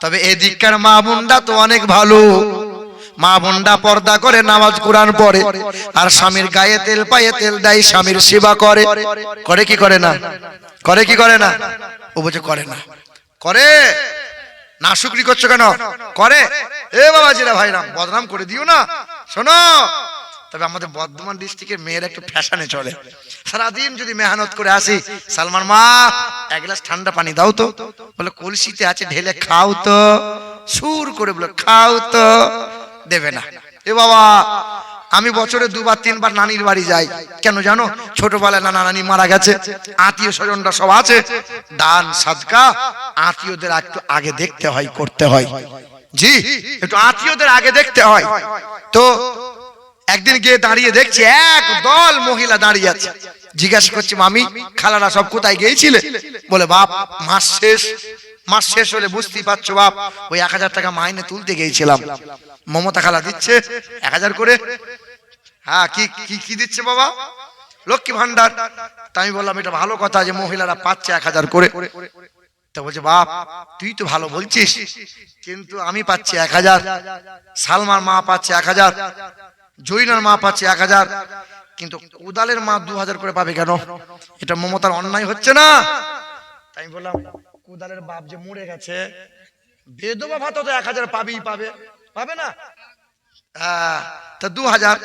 তবে এদিককার মা বোনরা তো অনেক ভালো। মা বোনরা পর্দা করে নামাজ কোরআন পড়ে, আর স্বামীর গায়ে তেল পায়ে তেল দেয়, স্বামীর সেবা করে। করে কি করে না? করে কি করে না? ও বলছে করে না। করে না, শুকরি করছো কেন? করে। এ বাবাজিরা ভাইরা, বদনাম করে দিও না। শোনো, তবে আমাদের বর্ধমান ডিস্ট্রিক্টের মেয়েরা একটু ফ্যাশনে চলে। সারাদিন যদি মেহনত করে আসি, সালমান মা এক গ্লাস ঠান্ডা পানি দাও তো, বলে কলসিতে আছে ঢেলে খাও তো, সুর করে বলে খাও তো, দেবে না। এ বাবা, আমি বছরে দুবার তিনবার নানির বাড়ি যাই। কেন জানো? ছোটবেলায় নানা নানি মারা গেছে, আত্মীয় স্বজনরা সব আছে, দান সাদকা আত্মীয়দের একটু আগে দেখতে হয়, করতে হয়। জি, একটু আত্মীয়দের আগে দেখতে হয়। তো একদিন গিয়ে দাঁড়িয়ে দেখছি এক দল মহিলা দাঁড়িয়ে আছে। জিজ্ঞাসা করছি, মামি খালারা সব কোথায় গিয়েছিলে? বলে বাপ মাস শেষ হলে বুঝতেই পারছো বাপ, ওই 1000 টাকা মাইনে তুলতে গিয়েছিলাম। মমতা খালা দিচ্ছে 1000 করে। হ্যাঁ, কি কি কি দিচ্ছে বাবা? লক্ষ্মী ভান্ডার। তাই আমি বললাম এটা ভালো কথা যে মহিলারা পাচ্ছে 1000 করে। তা বলছে বাপ তুই তো ভালো বলছিস, কিন্তু আমি পাচ্ছি 1000, সালমার মা পাচ্ছে 1000, জৈনার মা পাচ্ছে 1000, কিন্তু কোদালের মা 2000 করে পাবে কেন? এটা মমতার অন্যায় হচ্ছে না? তাই আমি বললাম কোদালের বাপ যে মরে গেছে, বেদবা ভাতা তো 1000 পাবেই, পাবে না? তা 2000।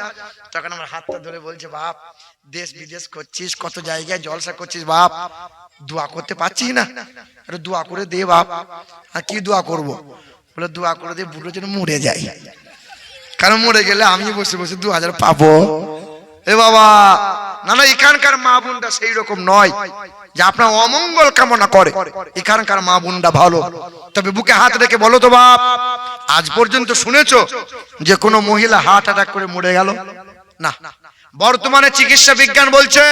তখন আমার হাতটা ধরে বলছে বাপ দেশ বিদেশ করছিস, কত জায়গায় জলসা করছিস বাপ, দোয়া করতে পারছিস না? আরে দোয়া করে দে বাপ। আর কি দোয়া করব? বলে দোয়া করে দে বুড়ো যেন মরে যায়, কারণ মরে গেলে আমি বসে বসে 2000 পাবো। এ বাবা, না না, এখানকার মা বোনটা সেই রকম নয় যে আপনার অমঙ্গল কামনা করে। এখানকার মা বোনটা ভালো। তবে বুকে হাত রেখে বলো তো বাপ, আজ পর্যন্ত শুনেছো যে কোনো মহিলা হার্ট অ্যাটাক করে মরে গেল? না। বর্তমানে চিকিৎসা বিজ্ঞান বলছে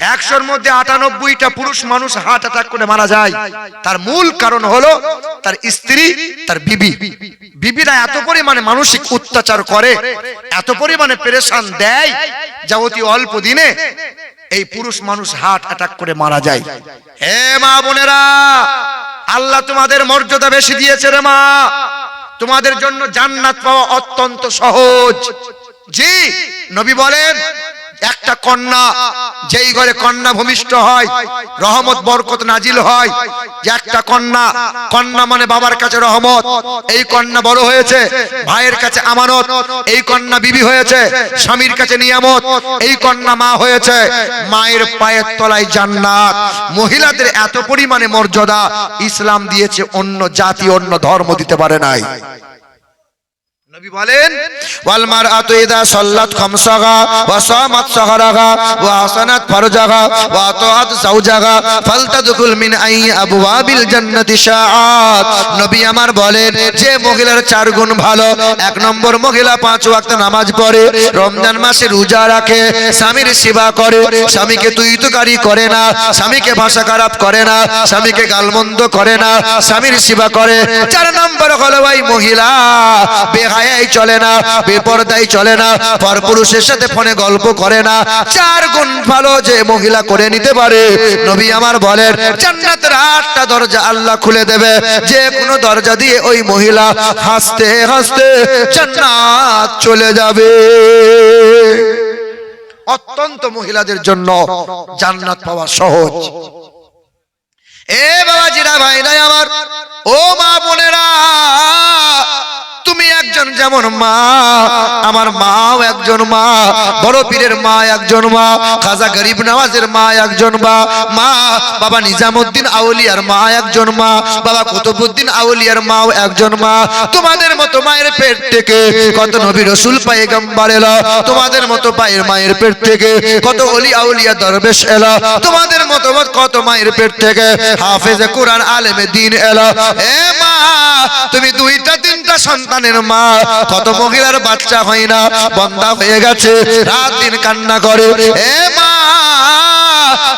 100-র মধ্যে 98টা পুরুষ মানুষ হার্ট অ্যাটাক করে মারা যায়। তার মূল কারণ হলো তার স্ত্রী, তার বিবিরা এত পরিমাণে মানসিক অত্যাচার করে, এত পরিমাণে পেরেশান দেয়, যা অতি অল্প দিনে এই পুরুষ মানুষ হার্ট অ্যাটাক করে মারা যায়। হে মা বোনেরা, আল্লাহ তোমাদের মর্যাদা বেশি দিয়েছে রে মা। তোমাদের জন্য জান্নাত পাওয়া অত্যন্ত সহজ। জি, নবী বলেন একটা কন্যা, যেই ঘরে কন্যা ভূমিষ্ঠ হয় রহমত বরকত নাজিল হয়। যে একটা কন্যা মানে বাবার কাছে রহমত, এই কন্যা বড় হয়েছে ভাইয়ের কাছে আমানত, এই কন্যা বিবি হয়েছে স্বামীর কাছে নিয়ামত, এই কন্যা মা হয়েছে মায়ের পায়ের তলায় জান্নাত। মহিলাদের এত পরিমাণে মর্যাদা ইসলাম দিয়েছে, অন্য জাতি অন্য ধর্ম দিতে পারে নাই। নবী বলেন ওয়াল মারআতু ইযা সাল্লাত খামসাহা ওয়া সামাত সাহরাহা ওয়া হাসানাত ফারজাহা ওয়া আতাআত যাওজাহা ফালতাদখুল মিন আই আবওয়াবিল জান্নাতি শাআত। নবী আমার বলেন যে মহিলার 4 গুণ ভালো। 1 নম্বর, মহিলা 5 ওয়াক্ত নামাজ পড়ে, রমজান মাসে রোজা রাখে, স্বামীর সেবা করে, স্বামীকে তুইতুকারি করে না, স্বামীকে ভাষা খারাপ করে না, স্বামীকে গালমন্দ করে না, স্বামীর সেবা করে। 4 নম্বর হলো ওই মহিলা বেহায়াই চলে না, বেপরদাই চলে না, পরপুরুষের সাথে ফোনে গল্প করে না। 4 গুণ ভালো যে মহিলা করে নিতে পারে, নবী আমার বলেন জান্নাতের 8টা দরজা আল্লাহ খুলে দেবে। যে কোনো দরজা দিয়ে ওই মহিলা হাসতে হাসতে জান্নাত চলে যাবে। অত্যন্ত মহিলাদের জন্য জান্নাত পাওয়া সহজ। এ বাবাজিরা ভাইরা আমার, ও মা বোনেরা, তুমি একজন যেমন মা, আমার মাও একজন মা, বড় পীরের মা একজন মা, খাজা গরিব নওয়াজের মা একজন মা, বাবা নিজামউদ্দিন আউলিয়ার মা একজন মা, বাবা কুতুবউদ্দিন আউলিয়ার মাও একজন মা। তোমাদের মতো মায়ের পেট থেকে কত নবী রাসূল পয়গম্বর এলো, তোমাদের মতো মায়ের পেট থেকে কত ওলি আউলিয়া দরবেশ এলো, তোমাদের মতো কত মায়ের পেট থেকে হাফেজে কোরআন আলেমে দ্বীন এলো। এ মা, তুমি 2টা 3টা সন্তানের মা, কত মহিলার বাচ্চা হয় না, বন্ধা হয়ে গেছে, রাত দিন কান্না করে। এ মা,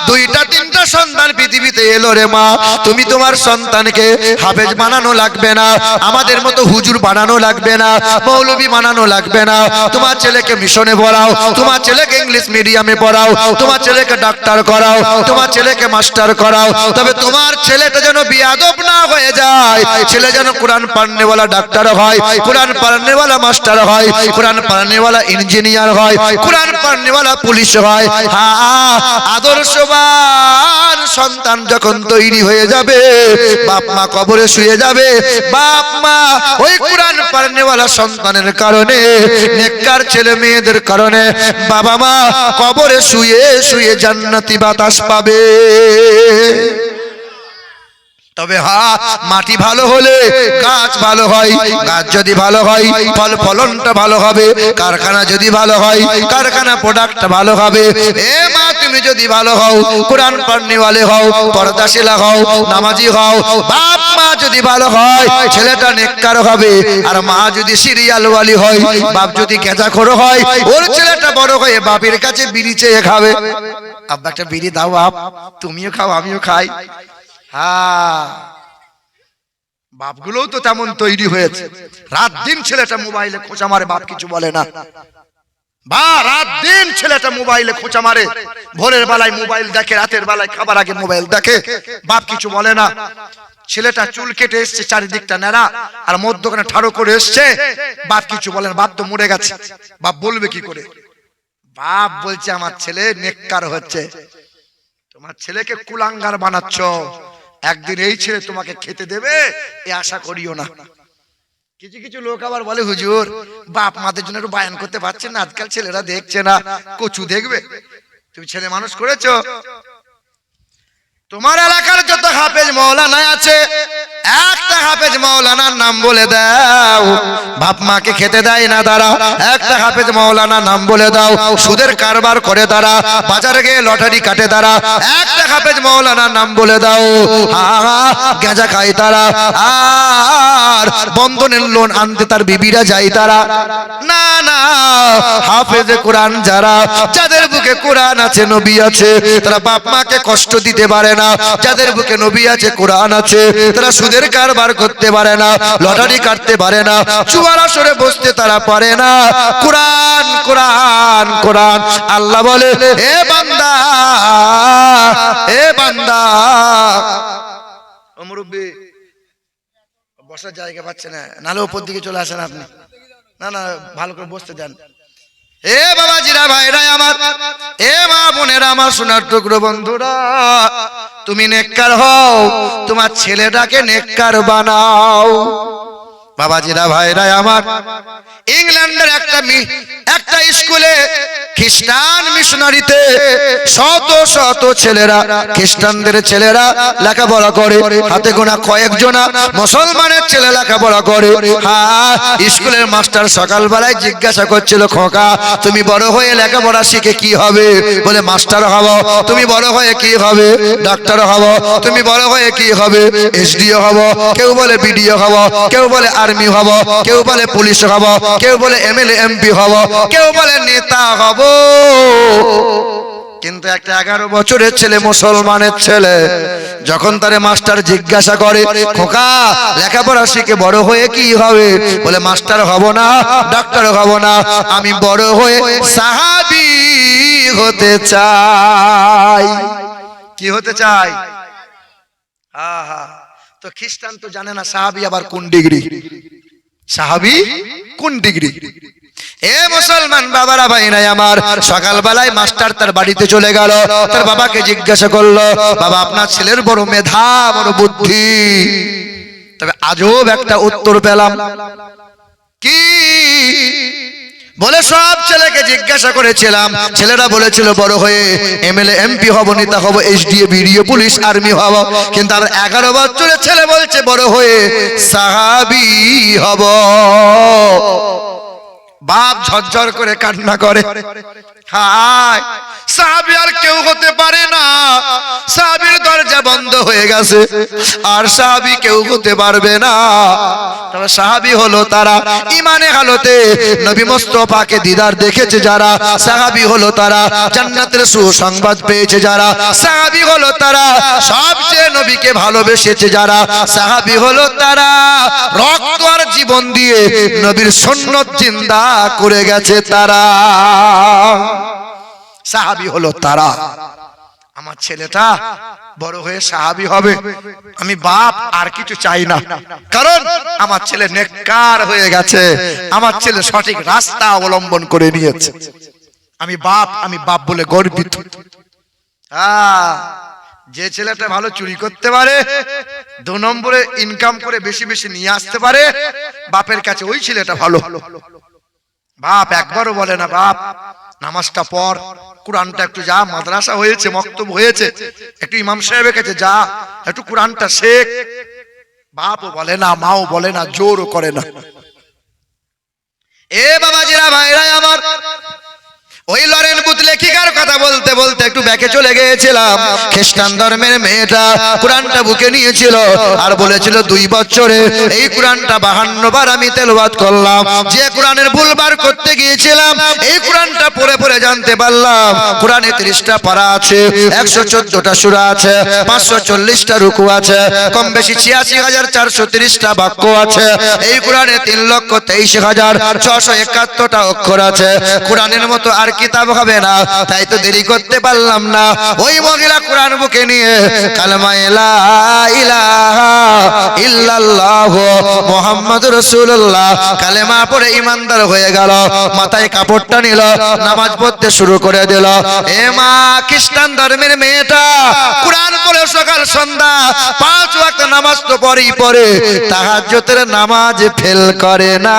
দুইটা তিনটা সন্তান পৃথিবীতে এলো রে মা, তুমি তোমার সন্তানকে হাফেজ বানানো লাগবে না, আমাদের মতো হুজুর বানানো লাগবে না, মৌলবী বানানো লাগবে না, তোমার ছেলেকে মিশনে পড়াও, তোমার ছেলেকে ইংলিশ মিডিয়ামে পড়াও, তোমার ছেলেকে ডাক্তার করাও, তোমার ছেলেকে মাস্টার করাও, তবে তোমার ছেলেটা যেন বিয়াদব না হয়ে যায়, ছেলে যেন কোরআন পড়নেওয়ালা ডাক্তার হয়, কোরআন পড়নেওয়ালা মাস্টার হয়, কোরআন পড়নেওয়ালা ইঞ্জিনিয়ার হয়, কোরআন পড়নেওয়ালা পুলিশ হয়। হ্যাঁ, আদর্শবান সন্তান যখন তৈরি হয়ে যাবে, বাপ মা কবরে শুয়ে যাবে, বাপ মা ওই কোরআন পড়নেওয়ালা সন্তানের কারণে, নেককার ছেলে মেয়েদের কারণে বাবা মা কবরে শুয়ে শুয়ে জান্নাতি বাতাস পাবে। তবে হ্যাঁ, মাটি ভালো হলে গাছ ভালো হয়, গাছ যদি ভালো হয় ফল ফলনটা ভালো হবে, কারখানা যদি ভালো হয় কারখানা প্রোডাক্ট ভালো হবে। এ মা, তুমি যদি ভালো হও, কোরআন পড়নেওয়ালে হও, পর্দাশীলা হও, নামাজি হও, বাপ মা যদি ভালো হয় ছেলেটা নেককার হবে, আর মা যদি সিরিয়াল ওয়ালি হয়, বাপ যদি গেঁজাখোর হয়, ওর ছেলেটা বড় হয়ে বাপের কাছে বিড়ি চেয়ে খাবে। আব্বা একটা বিড়ি দাও, বাপ তুমিও খাও আমিও খাই। হ্যাঁ, বাপগুলোও তো তেমন তৈরি হয়েছে, রাত দিন ছেলেটা মোবাইলে খোঁচা মারে, বাপ কিছু বলে না। বা রাত দিন ছেলেটা মোবাইলে খোঁচা মারে, ভোরের বেলায় মোবাইল দেখে, রাতের বেলায় খাবার আগে মোবাইল দেখে, বাপ কিছু বলে না। ছেলেটা চুল কেটে এসছে চারিদিকটা নেড়া, আর মধ্যখানে ঠাড়ো করে এসছে, বাপ কিছু বলে না, বাপ তো মরে গেছে, বাপ বলবে কি করে? বাপ বলছে আমার ছেলে নেককার হচ্ছে। তোমার ছেলেকে কুলাঙ্গার বানাচ্ছ, একদিন এই ছেলে তোমাকে খেতে দেবে এ আশা করিও না। কিছু কিছু লোক আবার বলে, হুজুর বাপ মাদের জন্য একটু বায়ান করতে পারছেন না, আজকাল ছেলেরা দেখছে না, কচু দেখবে। তুমি ছেলে মানুষ করেছো, তোমার এলাকার যত হাফেজ মাওলানা আছে, একটা হাফেজ মাওলানার নাম বলে দাও। বাপ মাকে খেতে দেয় না তারা, একটা হাফেজ মাওলানার নাম বলে দাও। সুদের কারবার করে তারা, বাজারে গিয়ে লটারি কাটে তারা, একটা হাফেজ মাওলানার নাম বলে দাও। গাঁজা খায় তারা, আর বন্ধনের লোন আনতে তার বিবিরা যায় তারা। না না, হাফেজ কোরআন যারা, যাদের বুকে কোরআন আছে নবী আছে, তারা বাপ মাকে কষ্ট দিতে পারে না। যাদের বুকে নবী আছে কোরআন আছে, তারা সুদের কারবার করতে পারে না, লটারি কাটতে পারে না, জুয়ার আসরে বসতে তারা পারে না। কোরআন কোরআন কোরআন। আল্লাহ বলে, এ বান্দা, এ বান্দা। ও মুরব্বি, বসার জায়গা পাচ্ছে না, নালে উপর দিকে চলে আসেন আপনি। না না, ভালো করে বসতে দেন। এ বাবাজিরা, ভাইরা আমার, এ মা বোনেরা আমার, সোনার টুকরো বন্ধুরা, তুমি নেককার হও, তোমার ছেলেটাকে নেককার বানাও। বাবাজিরা, ভাইরা আমার, ইংল্যান্ডের একটা স্কুলে খ্রিস্টান মিশনারিতে শত শত ছেলেরা, খ্রিস্টানদের ছেলেরা লেখাপড়া করে, হাতে গোনা কয়েকজনা মুসলমানের ছেলে লেখাপড়া করে। হ্যাঁ, স্কুলের মাস্টার সকালবেলায় জিজ্ঞাসা করছিল, খোকা তুমি বড় হয়ে লেখাপড়া শিখে কি হবে? বলে মাস্টার হব। তুমি বড় হয়ে কি হবে? ডাক্তার হব। তুমি বড় হয়ে কি হবে? এসডিও হব। কেউ বলে বিডিও হব, কেউ বলে আর্মি হব, কেউ বলে পুলিশ হব, কেউ বলে এমএলএ এমপি হব, কেউ বলে নেতা হব। কিন্তু একটা 11 বছরের ছেলে, মুসলমানের ছেলে, যখন তারে মাস্টার জিজ্ঞাসা করে, খোকা লেখাপড়া শিখে বড় হয়ে কি হবে? বলে মাস্টার হব না, ডাক্তার হব না, আমি বড় হয়ে সাহাবী হতে চাই। কি হতে চাই? তো খ্রিস্টান তো জানে না সাহাবী আবার কোন ডিগ্রি, সাহাবী কোন ডিগ্রি। এ মুসলমান বাবারা, ভাইরা আমার, সকালবেলায় মাস্টার তার বাড়িতে চলে গেল, তার বাবাকে জিজ্ঞাসা করলো, বাবা আপনার ছেলের বড় মেধা, বড় বুদ্ধি। তবে আজব একটা উত্তর পেলাম। কি বলে? সব ছেলেকে জিজ্ঞাসা করেছিলাম, ছেলেরা বলেছিল বড় হয়ে এমএলএ এমপি হব, নেতা হব, এসডিও বিডিও পুলিশ আর্মি হব। কিন্তু আর 11 বছরের ছেলে বলছে বড় হয়ে সাহাবী হব। বাপ ঝরঝর করে কান্না করে। হায়, সাহাবী আর কেউ হতে পারে না, সাহাবীর দরজা বন্ধ হয়ে গেছে, আর সাহাবী কেউ হতে পারবে না। তবে সাহাবী হলো তারা ঈমানে হালতে নবী মুস্তাফাকে দিদার দেখেছে যারা, সাহাবী হলো তারা জান্নাতের সুসংবাদ পেয়েছে যারা, সাহাবী হলো তারা সবচেয়ে নবীকে ভালোবেসেছে যারা, সাহাবী হলো তারা রক্ত আর জীবন দিয়ে নবীর সুন্নাত জিন্দা করে গেছে তারা। সাহাবী হলো তারা। আমার ছেলেটা বড় হয়ে সাহাবী হবে, আমি বাপ আর কিছু চাই না, কারণ আমার ছেলে নেককার হয়ে গেছে, আমার ছেলে সঠিক রাস্তা অবলম্বন করে নিয়েছে। আমি বাপ বলে গর্বিত। যে ছেলেটা ভালো চুরি করতে পারে, 2 নম্বরে ইনকাম করে বেশি বেশি নিয়ে আসতে পারে, বাপের কাছে ওই ছেলেটা ভালো। বাপ একবারও বলে না বাপ নামাজটা পড়, কোরআনটা একটু যা, মাদ্রাসা হয়েছে, মক্তব হয়েছে, একটু ইমাম সাহেবের কাছে যা, একটু কোরআনটা শেখ। বাপও বলে না, মাও বলে না, জোরও করে না। এ বাবাজিরা ভাইরা আমার, ওই লরেন বুথ লেখিকার কথা বলতে বলতে একটু ব্যাকে চলে গিয়েছিলাম। খ্রিস্টান ধর্মের মেয়েটা কোরআনটা বুকে নিয়েছিল আর বলেছিল 2 বছরে এই কোরআনটা 52 বার আমি তেলাওয়াত করলাম। যে কোরআনের ভুলবার করতে গিয়েছিলাম, এই কোরআনটা পড়ে পড়ে জানতে পারলাম কোরআনে 30টা পারা আছে, 114টা সূরা আছে, 540টা রুকু আছে, কম বেশি 86,430টা বাক্য আছে। এই কোরআনে 3,23,671টা অক্ষর আছে। কোরআনের মতো আর কিতাব হবে না, তাই তো দেরি করতে পারলাম না। ওই মহিলা কোরআন বুকে নিয়ে কালেমা লা ইলাহা ইল্লাল্লাহ মুহাম্মাদুর রাসূলুল্লাহ কালেমা পড়ে ঈমানদার হয়ে গেল। মাথায় কাপড়টা নিল, নামাজ পড়তে শুরু করে দিল। এ মা, খ্রিস্টান ধর্মের মেয়েটা কোরআন পড়ে সকাল সন্ধ্যা 5 ওয়াক্ত নামাজ তো পড়েই পড়ে, তাহাজ্জুদের নামাজ ফেল করে না।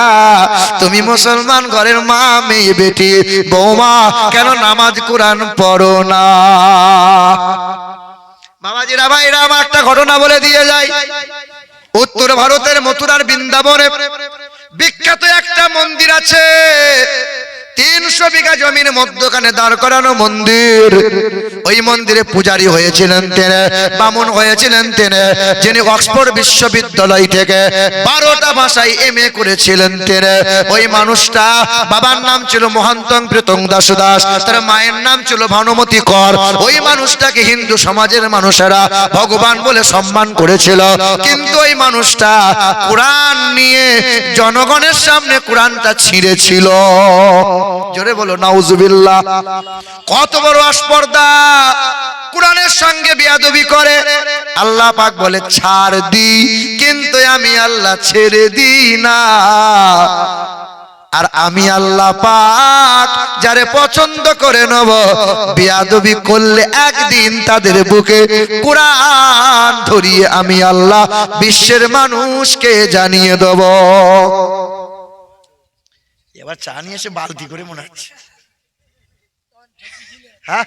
তুমি মুসলমান ঘরের মা, মেয়ে, বেটি, বৌমা, কেন নামাজ কোরআন পড়ো না? বাবাজিরা ভাইরা আমার, একটা ঘটনা বলে দিয়ে যাই। উত্তর ভারতের মথুরার বৃন্দাবনে বিখ্যাত একটা মন্দির আছে। 300 বিঘা জমির মধ্যখানে দাঁড় করানো মন্দির। ওই মন্দিরে পূজারী হয়েছিলেন তিনি, বামুন হয়েছিলেন তিনি, যিনি অক্সফোর্ড বিশ্ববিদ্যালয় থেকে 12টা ভাষায় MA করেছিলেন তিনি। ওই মানুষটা, বাবার নাম ছিল মহান্তং প্রীতং দাস দাস, তার মায়ের নাম ছিল ভানুমতি কর। ওই মানুষটাকে হিন্দু সমাজের মানুষেরা ভগবান বলে সম্মান করেছিল, কিন্তু ওই মানুষটা কোরআন নিয়ে জনগণের সামনে কোরআনটা ছিঁড়েছিল। জোরে বলো নাউজুবিল্লাহ। কত বড় আস্পর্ধা! কোরআনের সঙ্গে বেয়াদবি করে। আল্লাহ পাক বলে ছাড় দি, কিন্তু আমি আল্লাহ ছেড়ে দিই না। আর আমি আল্লাহ পাক যারে পছন্দ করে নেব, বেয়াদবি করলে একদিন তাদের বুকে কোরআন ধরিয়ে আমি আল্লাহ বিশ্বের মানুষকে জানিয়ে দেব। এবার চা নিয়ে এসে বালতি করে মনে হচ্ছে। হ্যাঁ,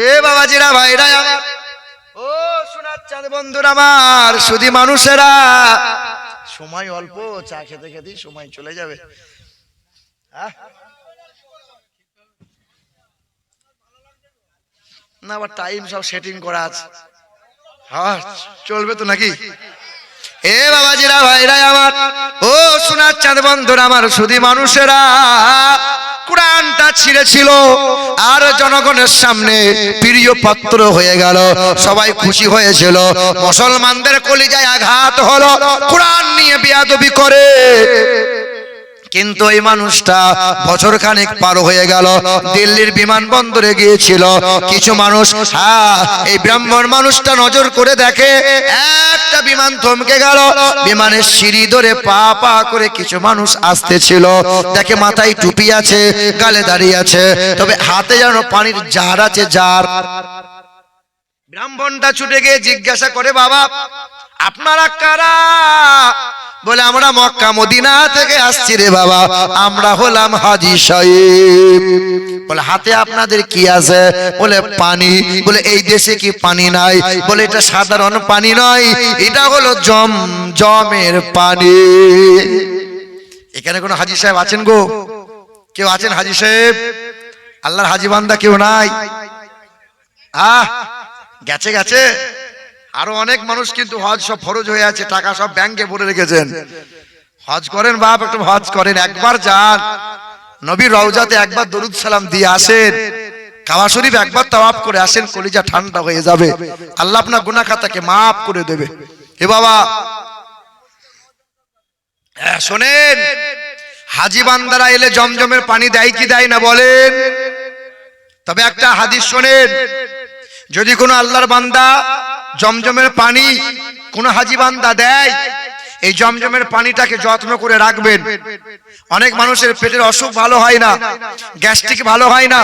এ বাবাজিরা ভাইরা আমার, ও সোনার চাঁদ বন্ধুরা আমার, শুধু মানুষেরা, সময় অল্প, চা খেতে খেতেই সময় চলে যাবে। না, আবার টাইম সব সেটিং করা আছে। হ্যাঁ, চলবে তো নাকি? এ বাবাজিরা ভাইরা আমার, ও সোনার চাঁদ বন্ধুরা আমার, শুধু মানুষেরা কোরআনটা ছিঁড়েছিল আর জনগণের সামনে প্রিয় পাত্র হয়ে গেল। সবাই খুশি হয়েছিল। মুসলমানদের কলিজায় আঘাত হলো, কোরআন নিয়ে বেয়াদবি করে। কিন্তু এই মানুষটা বছর খানেক পার হয়ে গেল, দিল্লির বিমানবন্দরে গিয়েছিল। কিছু মানুষ, এই ব্রাহ্মণ মানুষটা নজর করে দেখে, একটা বিমান থমকে গেল। বিমানের সিঁড়ি ধরে পা পা করে কিছু মানুষ আসতেছিল। দেখে মাথায় টুপি আছে, গালে দাঁড়িয়ে আছে, তবে হাতে যেন পানির জার আছে, জার। ব্রাহ্মণটা ছুটে গিয়ে জিজ্ঞাসা করে, বাবা আপনারা কারা? বলে আমরা মক্কা মদিনা থেকে আসছি রে বাবা, আমরা হলাম হাজী সাহেব। বলে হাতে আপনাদের কি আছে? বলে পানি। বলে এই দেশে কি পানি নাই? বলে এটা সাধারণ পানি নয়, এটা হলো জমের পানি। এখানে কোন হাজী সাহেব আছেন গো? কেউ আছেন হাজী সাহেব? আল্লাহর হাজী বান্দা কেউ নাই? গেছে গেছে। আরো অনেক মানুষ কিন্তু হজ সব ফরজ হয়ে আছে, টাকা সব ব্যাংকে ভরে রেখেছেন। হজ করেন বাপ, একটু হজ করেন, একবার যান নবীর রওজাতে, একবার দরুদ সালাম দিয়ে আসেন, কাবা শরীফ একবার তাওয়াফ করে আসেন, কলিজা ঠান্ডা হয়ে যাবে, আল্লাহ আপনার গুনাহ খাতাকে মাফ করে দেবে। এ বাবা শোনেন, হাজী বান্দারা এলে জমজমের পানি দেয় কি দেয় না বলেন? তবে একটা হাদিস শোনেন, যদি কোনো আল্লাহর বান্দা জমজমের পানি কোন হাজী বান্দা দেয়, এই জমজমের পানিটাকে যত্ন করে রাখবেন। অনেক মানুষের পেটের অসুখ ভালো হয় না, গ্যাস্ট্রিক ভালো হয় না,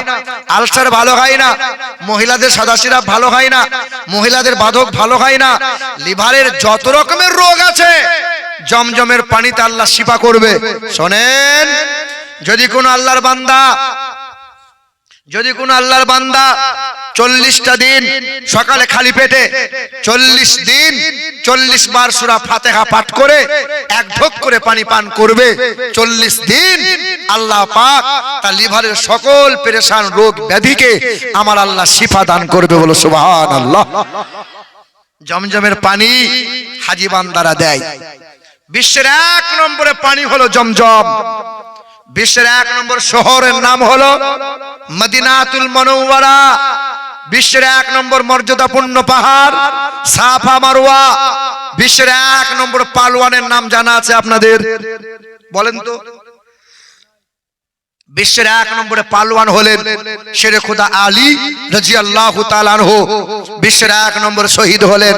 আলসার ভালো হয় না, মহিলাদের সাদা সিরাপ ভালো হয় না, মহিলাদের বাধক ভালো হয় না, লিভারের যত রকমের রোগ আছে জমজমের পানিতে আল্লাহ শিফা করবে। শোনেন, যদি কোন আল্লাহর বান্দা 40টা দিন সকালে খালি পেটে 40 দিন 40 বার সূরা ফাতিহা পাঠ করে এক ঢোক করে পানি পান করবে, 40 দিন আল্লাহ পাক তার লিভারের সকল পেরেশান রোগ ব্যাধিকে আমার আল্লাহ শিফা দান করবে। বলো সুবহানাল্লাহ। জমজমের পানি হাজী বান্দারা দেয়। বিশ্বের 1 নম্বরে পানি হলো জমজম। বিশ্বের 1 নম্বর শহরের নাম হলো মদিনাতুল মুনাওয়ারা। বিশ্বের 1 নম্বর মর্যাদাপূর্ণ পাহাড় সাফা মারওয়া। বিশ্বের 1 নম্বর পালোয়ানের নাম জানা আছে আপনাদের? বলেন তো। বিশ্বের 1 নম্বরে পালোয়ান হলেন শেরে খুদা আলী রাদিয়াল্লাহু তাআলা আনহু। বিশ্বের 1 নম্বর শহীদ হলেন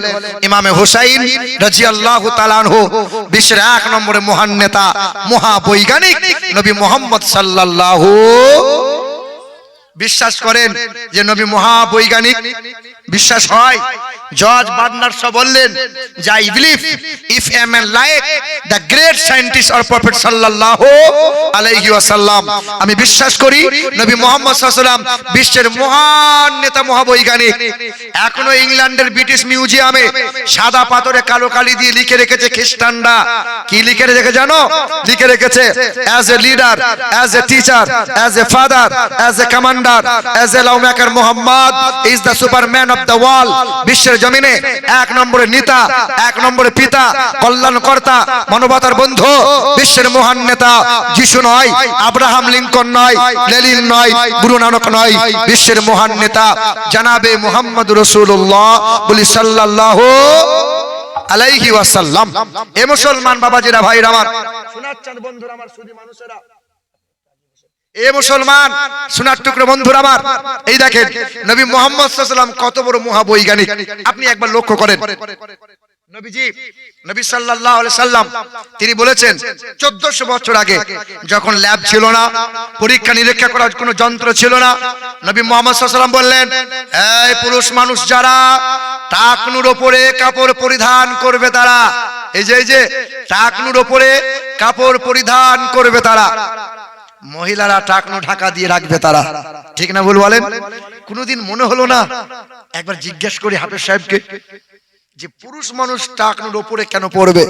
ইমামে হুসাইন রাদিয়াল্লাহু তাআলা আনহু। বিশ্বের 1 নম্বরে মহান নেতা, মহাবৈজ্ঞানিক নবী মুহাম্মদ সাল্লাল্লাহু। বিশ্বাস করেন যে নবী মহাবৈজ্ঞানিক? বিশ্বাস হয়? জর্জ বার্নার্ড শ বললেন যে I believe if a man like the great scientist or prophet সাল্লাল্লাহু আলাইহি ওয়াসাল্লাম, আমি বিশ্বাস করি নবী মুহাম্মদ সাল্লাল্লাহু আলাইহি ওয়াসাল্লাম বিশ্বের মহান নেতা, মহাবৈজ্ঞানিক। এখনো ইংল্যান্ডের ব্রিটিশ মিউজিয়ামে সাদা পাথরে কালো কালি দিয়ে লিখে রেখেছে খ্রিস্টানরা। কি লিখে রেখেছে জানো? লিখে রেখেছে as a leader, as a teacher, as a father, as a commander, as a lawmaker, Muhammad is the superman of the world. বিশ্বের জমিনে 1 নম্বরে নেতা, 1 নম্বরে পিতা, কল্যাণকর্তা, মানবতার বন্ধু, বিশ্বের মহান নেতা যিশু নয়, আব্রাহাম লিঙ্কন নয়, লেনিন নয়, গুরু নানক নয়, বিশ্বের মহান নেতা জনাবে মুহাম্মদ রাসূলুল্লাহ বলি সাল্লাল্লাহু আলাইহি ওয়াসাল্লাম। এ মুসলমান বাবাজিরা, ভাইরা আমার, শোনাচ্ছেন বন্ধুরা আমার, সুধী মানুষেরা, এ মুসলমান সোনার টুকরো বন্ধুরা আমার, এই দেখেন নবী মুহাম্মদ সাল্লাল্লাহু আলাইহি ওয়াসাল্লাম কত বড় মহাবৈজ্ঞানিক। আপনি একবার লক্ষ্য করেন, নবী সাল্লাল্লাহু আলাইহি সাল্লাম তিনি বলেছেন 1400 বছর আগে যখন ল্যাব ছিল না, পরীক্ষা নিরীক্ষা করার কোনো যন্ত্র ছিল না, নবী মুহাম্মদ সাল্লাল্লাহু আলাইহি সাল্লাম বললেন, এই পুরুষ মানুষ যারা টাকনুর উপরে কাপড় পরিধান করবে তারা, এই যে টাকনুর উপরে কাপড় পরিধান করবে তারা, মহিলারা টাকনু ঢাকা দিয়ে রাখবে তারা। ঠিক না ভুল বলেন? কোনদিন মনে হলো না একবার জিজ্ঞেস করি হাফেজ সাহেবকে যে পুরুষ মানুষ টাকনুর উপরে কেন পড়বে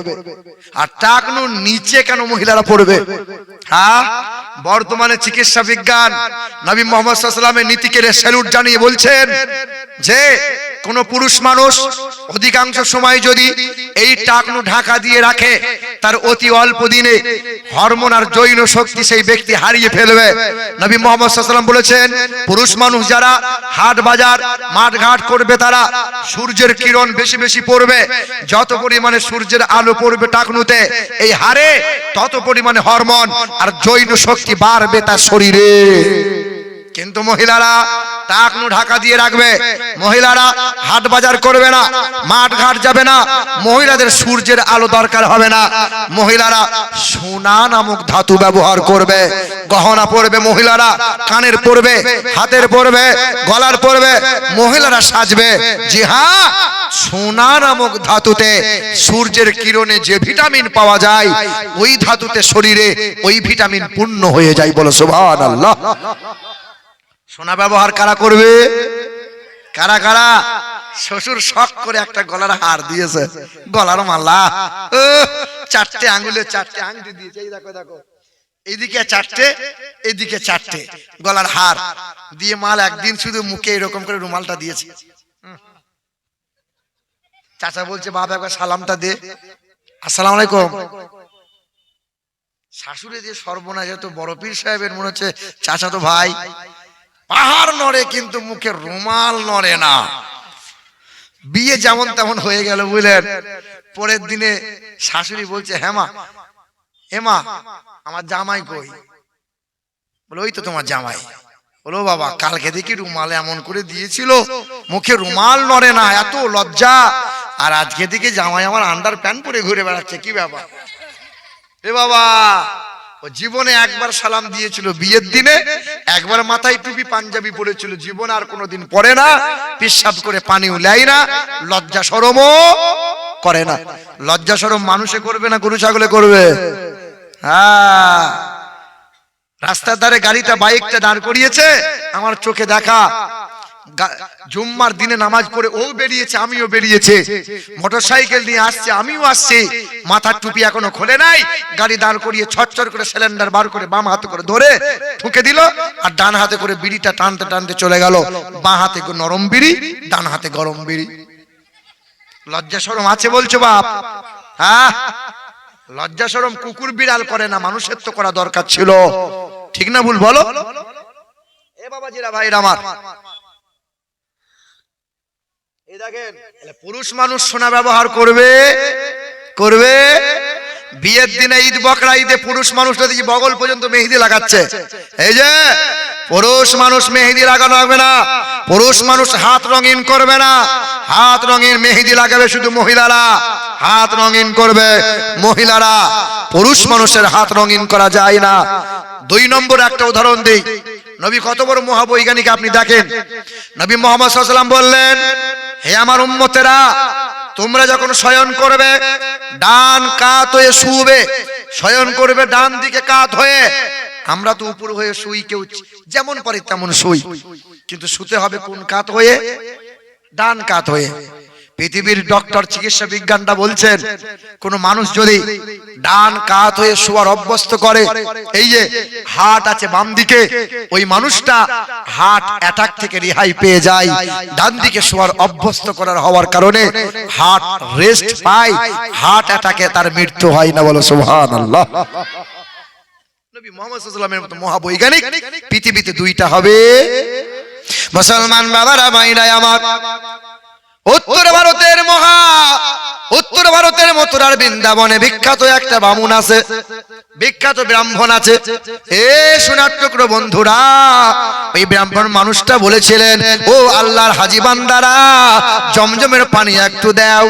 আর টাকনুর নিচে কেন মহিলারা পড়বে? হ্যাঁ, বর্তমানে চিকিৎসা বিজ্ঞান নবী মুহাম্মদ সাল্লাল্লাহু আলাইহি ওয়াসাল্লামের নীতিকে স্যালুট জানিয়ে বলছেন যে কোন পুরুষ মানুষ অধিকাংশ সময় যদি এই টাকনু ঢাকা দিয়ে রাখে, তার অতি অল্প দিনে হরমোন আর যৌন শক্তি সেই ব্যক্তি হারিয়ে ফেলবে। নবী মুহাম্মদ সাল্লাল্লাহু আলাইহি ওয়াসাল্লাম বলেছেন, পুরুষ মানুষ যারা হাট বাজার মাঠ ঘাট করবে তারা সূর্যের কিরণ বেশি বেশি পড়বে, যত পরিমাণে সূর্যের আলো পড়বে টাকনুতে এই হারে তত পরিমাণে হরমোন আর যৌন শক্তি বাড়বে তার শরীরে। কিন্তু মহিলারা টাকনু ঢাকা দিয়ে রাখবে, মহিলারা হাট বাজার করবে না, মাঠ ঘাট যাবে না, মহিলাদের সূর্যের আলো দরকার হবে না, মহিলারা সোনা নামক ধাতু ব্যবহার করবে, গহনা পরবে মহিলারা, কানের পরবে, হাতের পরবে, গলার পরবে, মহিলারা সাজবে। জি হ্যাঁ, সোনা নামক ধাতুতে সূর্যের কিরণে যে ভিটামিন পাওয়া যায় ওই ধাতুতে শরীরে ওই ভিটামিন পূর্ণ হয়ে যায়। বলো সুবহানাল্লাহ। সোনা ব্যবহার কারা করবে? কারা কারা? শ্বশুর শখ করে একটা গলার হার দিয়েছে, গলার মালা, 4টে আঙ্গুলে 4টে আংটি দিয়েছে, এই দেখো দেখো এইদিকে চারটে, এইদিকে চারটে, গলার হার দিয়ে মাল একদিন শুধু মুখে এরকম করে রুমালটা দিয়েছে। চাচা বলছে বাবা একবার সালামটা দে, আসসালামু আলাইকুম। শাশুড়ি দিয়ে সর্বনাশ, তো বড় পীর সাহেবের মনে হচ্ছে চাচা তো ভাই। পাহাড় নড়ে কিন্তু মুখে রুমাল নড়ে না। বিয়ে যেমন তেমন হয়ে গেল বুঝলেন। পরের দিনে শাশুড়ি বলছে হেমা, হেমা আমার জামাই কই? বলে ওই তো তোমার জামাই। বলো বাবা কালকে দেখি রুমাল এমন করে দিয়েছিল, মুখে রুমাল নড়ে না, এত লজ্জা। আর আজকে দেখি জামাই আমার আন্ডার প্যান্ট পরে ঘুরে বেড়াচ্ছে, কি ব্যাপার? এ বাবা, ও জীবনে একবার সালাম দিয়েছিল বিয়ের দিনে, একবার মাথায় টুপি পাঞ্জাবি পরেছিল, জীবন আর কোনোদিন পরে না, পেশাব করে পানিও লেয় না, লজ্জা শরমও করে না। লজ্জা শরম মানুষে করবে না গরু ছাগলে করবে? হ্যাঁ, রাস্তার ধারে গাড়িটা বাইকটা দাঁড় করিয়েছে, আমার চোখে দেখা, জুম্মার দিনে নামাজ পড়ে ও বেরিয়েছে, আমিও বেরিয়েছে, মোটরসাইকেল নিয়ে আসছে, আমিও আসছি, মাথার টুপি এখনো খোলে নাই, গাড়ি দাঁড় করিয়ে ছটছট করে সিলিন্ডার বার করে বাম হাতে করে ধরে ঠুকে দিল, আর ডান হাতে করে বিড়িটা টানতে টানতে চলে গেল। বাঁ হাতে নরম বিড়ি, ডান হাতে গরম বিড়ি। লজ্জা শরম আছে বলছো বাপ? হ্যাঁ, লজ্জা শরম কুকুর বিড়াল করে না, মানুষের তো করা দরকার ছিল, ঠিক না ভুল বলো? এ বাবাজিরা ভাইরা আমার, এই দেখেন পুরুষ মানুষ সোনা ব্যবহার করবে করবে। বিয়ের দিনে ঈদ বকরা ঈদে পুরুষ মানুষটা দেখি বগল পর্যন্ত মেহেদি লাগাচ্ছে। এই যে পুরুষ মানুষ মেহেদি লাগানো হবে না, পুরুষ মানুষ হাত রঙিন করবে না, হাত রঙিন মেহেদি লাগাবে শুধু মহিলারা, হাত রঙিন করবে মহিলারা, পুরুষ মানুষের হাত রঙিন করা যায় না। 2 নম্বর একটা উদাহরণ দেই, নবী কত বড় মহাবৈজ্ঞানিক আপনি দেখেন। নবী মুহাম্মদ সাল্লাল্লাহু আলাইহি ওয়াসাল্লাম বললেন, হে আমার উম্মতেরা, তোমরা যখন শয়ন করবে ডান কাত হয়ে শুবে, শয়ন করবে ডান দিকে কাত হয়ে। আমরা তো উপর হয়ে শুই, কেউ যেমন পারি তেমন শুই, কিন্তু শুতে হবে কোন কাত হয়ে? ডান কাত হয়ে। পৃথিবীর ডক্টর চিকিৎসা বিজ্ঞানটা বলছেন, কোন মানুষ যদি ডান কাত হয়ে শোয়ার অভ্যস্ত করে, এই যে হার্ট আছে বাম দিকে, ওই মানুষটা হার্ট অ্যাটাক থেকে রেহাই পেয়ে যায়। ডান দিকে শোয়ার অভ্যস্ত করার হওয়ার কারণে হার্ট রেস্ট পায়, হার্ট অ্যাটাকে তার মৃত্যু হয় না। বলো সুবহানাল্লাহ। নবী মুহাম্মদ সাল্লাল্লাহু আলাইহি ওয়াসাল্লামের মতো মহাবৈজ্ঞানিক পৃথিবীতে 2টা হবে। মুসলমান বাবারা ভাইরা আমার, উত্তর ভারতের মথুরার বৃন্দাবনে বিখ্যাত একটা বামুন আছে, বিখ্যাত ব্রাহ্মণ আছে। এ সোনার টুকরো বন্ধুরা, ওই ব্রাহ্মণ মানুষটা বলেছিলেন, ও আল্লাহর হাজী বান্দারা, জমজমের পানি একটু দাও।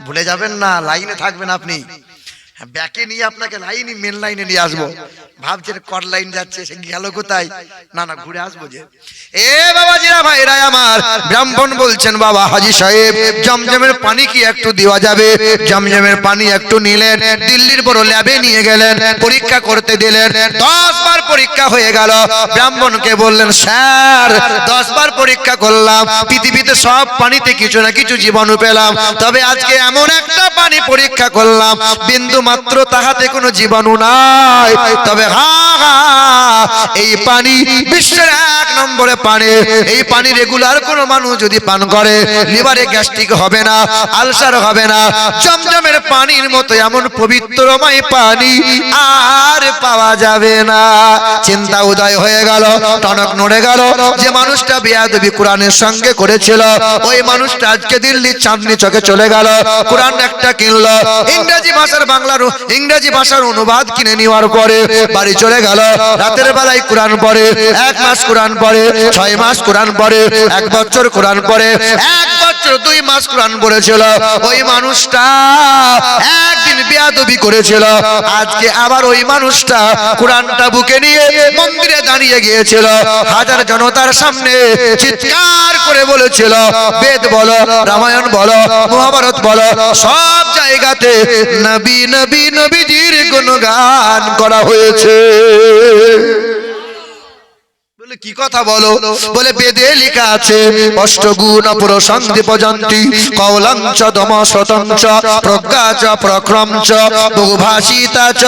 ভুলে যাবেন না, লাইনে থাকবেন আপনি, ব্যাকে নিয়ে আপনাকে লাইনই মেন লাইনে নিয়ে আসবো। ভাবছেন কট লাইন যাচ্ছে, সে গেল কোথায়? না না, ঘুরে আসবো যে। এ বাবাজিরা ভাইরা আমার, ব্রাহ্মণ বলছেন, বাবা হাজী সাহেব, জমজমের পানি কি একটু দেওয়া যাবে? জমজমের পানি একটু নিলেন, দিল্লির বড় ল্যাবে নিয়ে গেলেন, পরীক্ষা করতে দিলেন। 10 বার পরীক্ষা হয়ে গেল। ব্রাহ্মণকে বললেন, স্যার 10 বার পরীক্ষা করলাম, পৃথিবীতে সব পানিতে কিছু না কিছু জীবাণু পেলাম, তবে আজকে এমন একটা পানি পরীক্ষা করলাম, বিন্দু মাত্র তাহাতে কোনো জীবাণু নাই। তবে এই পানি বিশ্বের 1 নম্বরে পানি। এই পানি রেগুলার কোন মানুষ যদি পান করে, লিভারে গ্যাস্ট্রিক হবে না, আলসার হবে না। জমজমের পানির মতো এমন পবিত্রময় পানি আর পাওয়া যাবে না। চিন্তা উদয় হয়ে গেল, টনক নড়ে গেল। যে মানুষটা বেয়াদবি কোরআনের সঙ্গে করেছিল, ওই মানুষটা আজকে দিল্লির চাঁদনি চকে চলে গেল, কোরআন একটা কিনলো, ইংরেজি ভাষার অনুবাদ কিনে নেওয়ার পরে বাড়ি চলে গেল। রাতের বেলায় কোরআন পড়ে, 1 মাস কোরআন পড়ে, 6 মাস কোরআন পড়ে, 1 বছর কোরআন পড়ে, 1 বছর 2 মাস কোরআন পড়েছিল। ওই মানুষটা একদিন বেয়াদবি করেছিল, আজকে আবার ওই মানুষটা কোরআনটা বুকে নিয়ে মন্দিরে দাঁড়িয়ে গিয়েছিল। হাজার জনতার সামনে চিৎকার করে বলেছিল, বেদ বলো, রামায়ণ বলো, মহাভারত বলো, সব জায়গাতে নবী নবী নবীজির গুণগান করা হয়েছে। কি কথা বলো? বলে বেদে লেখা আছে অষ্টগুণ প্রসন্দি পজন্তি কৌলঞ্চ দমশতঞ্চ প্রজ্ঞাচ প্রক্রমচ বহুভাষিতাচ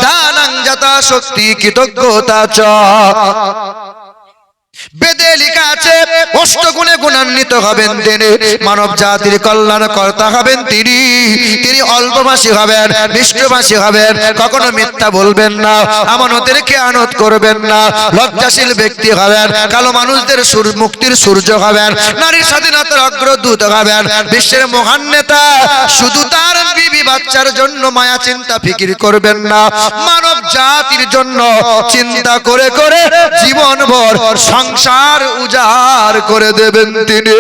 দানং যথা শক্তি কৃতজ্ঞতাচ। বেদে লেখা আছে অষ্টগুণে গুণান্বিত হবেন তিনি, মানব জাতির কল্যাণ কর্তা হবেন তিনি। তিনি অল্পভাষী হবেন, মিষ্টভাষী হবেন, কখনো মিথ্যা বলবেন না, আমানতের খেয়ানত করবেন না, লজ্জাশীল ব্যক্তি হবেন, কালো মানুষদের মুক্তির সূর্য হবেন, নারীর স্বাধীনতার অগ্রদূত হবেন, বিশ্বের মহান নেতা। শুধু তার বিবি বাচ্চার জন্য মায়া চিন্তা ফিকির করবেন না, মানব জাতির জন্য চিন্তা করে করে জীবনভর সংসার উজাড় করে দেবেন তিনি।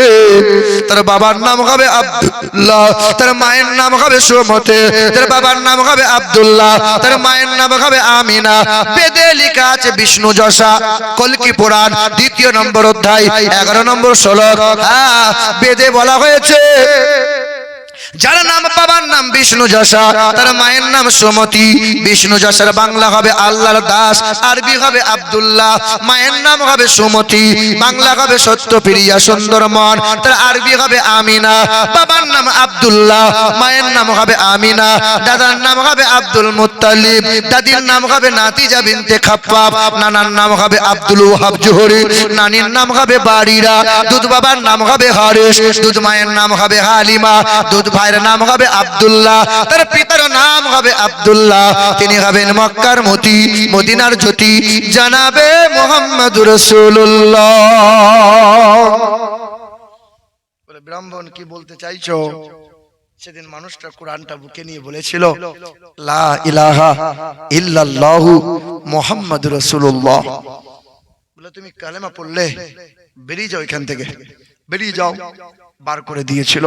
তার বাবার নাম হবে আব্দুল্লাহ, তার মায়ের নাম হবে সুমতি, তার বাবার নাম হবে আব্দুল্লাহ, তার মায়ের নাম হবে আমিনা। বেদে লেখা আছে বিষ্ণু যশা, কল্কি পুরাণ 2 নম্বর অধ্যায় 11 নম্বর শ্লোক। বেদে বলা হয়েছে যার নাম বাবার নাম বিষ্ণু যশা, তার মায়ের নাম সুমতি। বিষ্ণু যশার বাংলা হবে আল্লাহর দাস, আরবি হবে আব্দুল্লাহ। মায়ের নাম হবে সুমতি, বাংলা হবে সত্যপ্রিয়া সুন্দর মন, তার আরবি হবে আমিনা। বাবার নাম আব্দুল্লাহ, মায়ের নাম হবে আমিনা, দাদার নাম হবে আব্দুল মুত্তালিব, দাদির নাম হবে নাতিজা বিনতে খাপ্পাব, নানার নাম হবে আব্দুল ওয়াহাব জোহরি, নানির নাম হবে বারিরা, দুধ বাবার নাম হবে হারিস, দুধ মায়ের নাম হবে হালিমা, দুধ ভাইয়ের নাম হবে আব্দুল্লাহ, তার পিতার নাম হবে আব্দুল্লাহ। তিনি হবেন মক্কার মতি, মদিনার জ্যোতি, জানাবে মুহাম্মদুর রাসূলুল্লাহ। বলে ব্রাহ্মণ কি বলতে চাইছো? সেদিন মানুষটা কোরআনটা বুকে নিয়ে বলেছিল লা ইলাহা ইল্লাল্লাহু মুহাম্মাদুর রাসূলুল্লাহ। বলে তুমি কালেমা পড়লে বেরিয়ে যাও এখান থেকে, বেরিয়ে যাও। বার করে দিয়েছিল।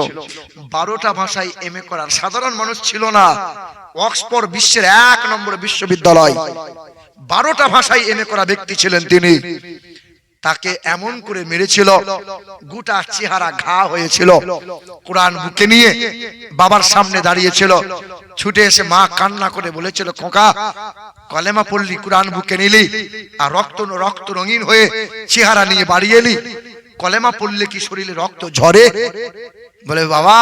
12টা ভাষায় এমএ করার সাধারণ মানুষ ছিল না। অক্সফোর্ড বিশ্বের 1 নম্বর বিশ্ববিদ্যালয়, 12টা ভাষায় এমএ করা ব্যক্তি ছিলেন তিনি। তাকে এমন করে মেরেছিল, গোটা চেহারা ঘা হয়েছিল। কোরআন বুকে নিয়ে বাবার সামনে দাঁড়িয়েছিল, ছুটে এসে মা কান্না করে বলেছিল খোকা কলেমা পড়লি, কোরআন বুকে নিলি, আর রক্ত রঙিন হয়ে চেহারা নিয়ে বাড়ি এলি, কলেমা পড়লে কি শরীরে রক্ত ঝরে? বলে বাবা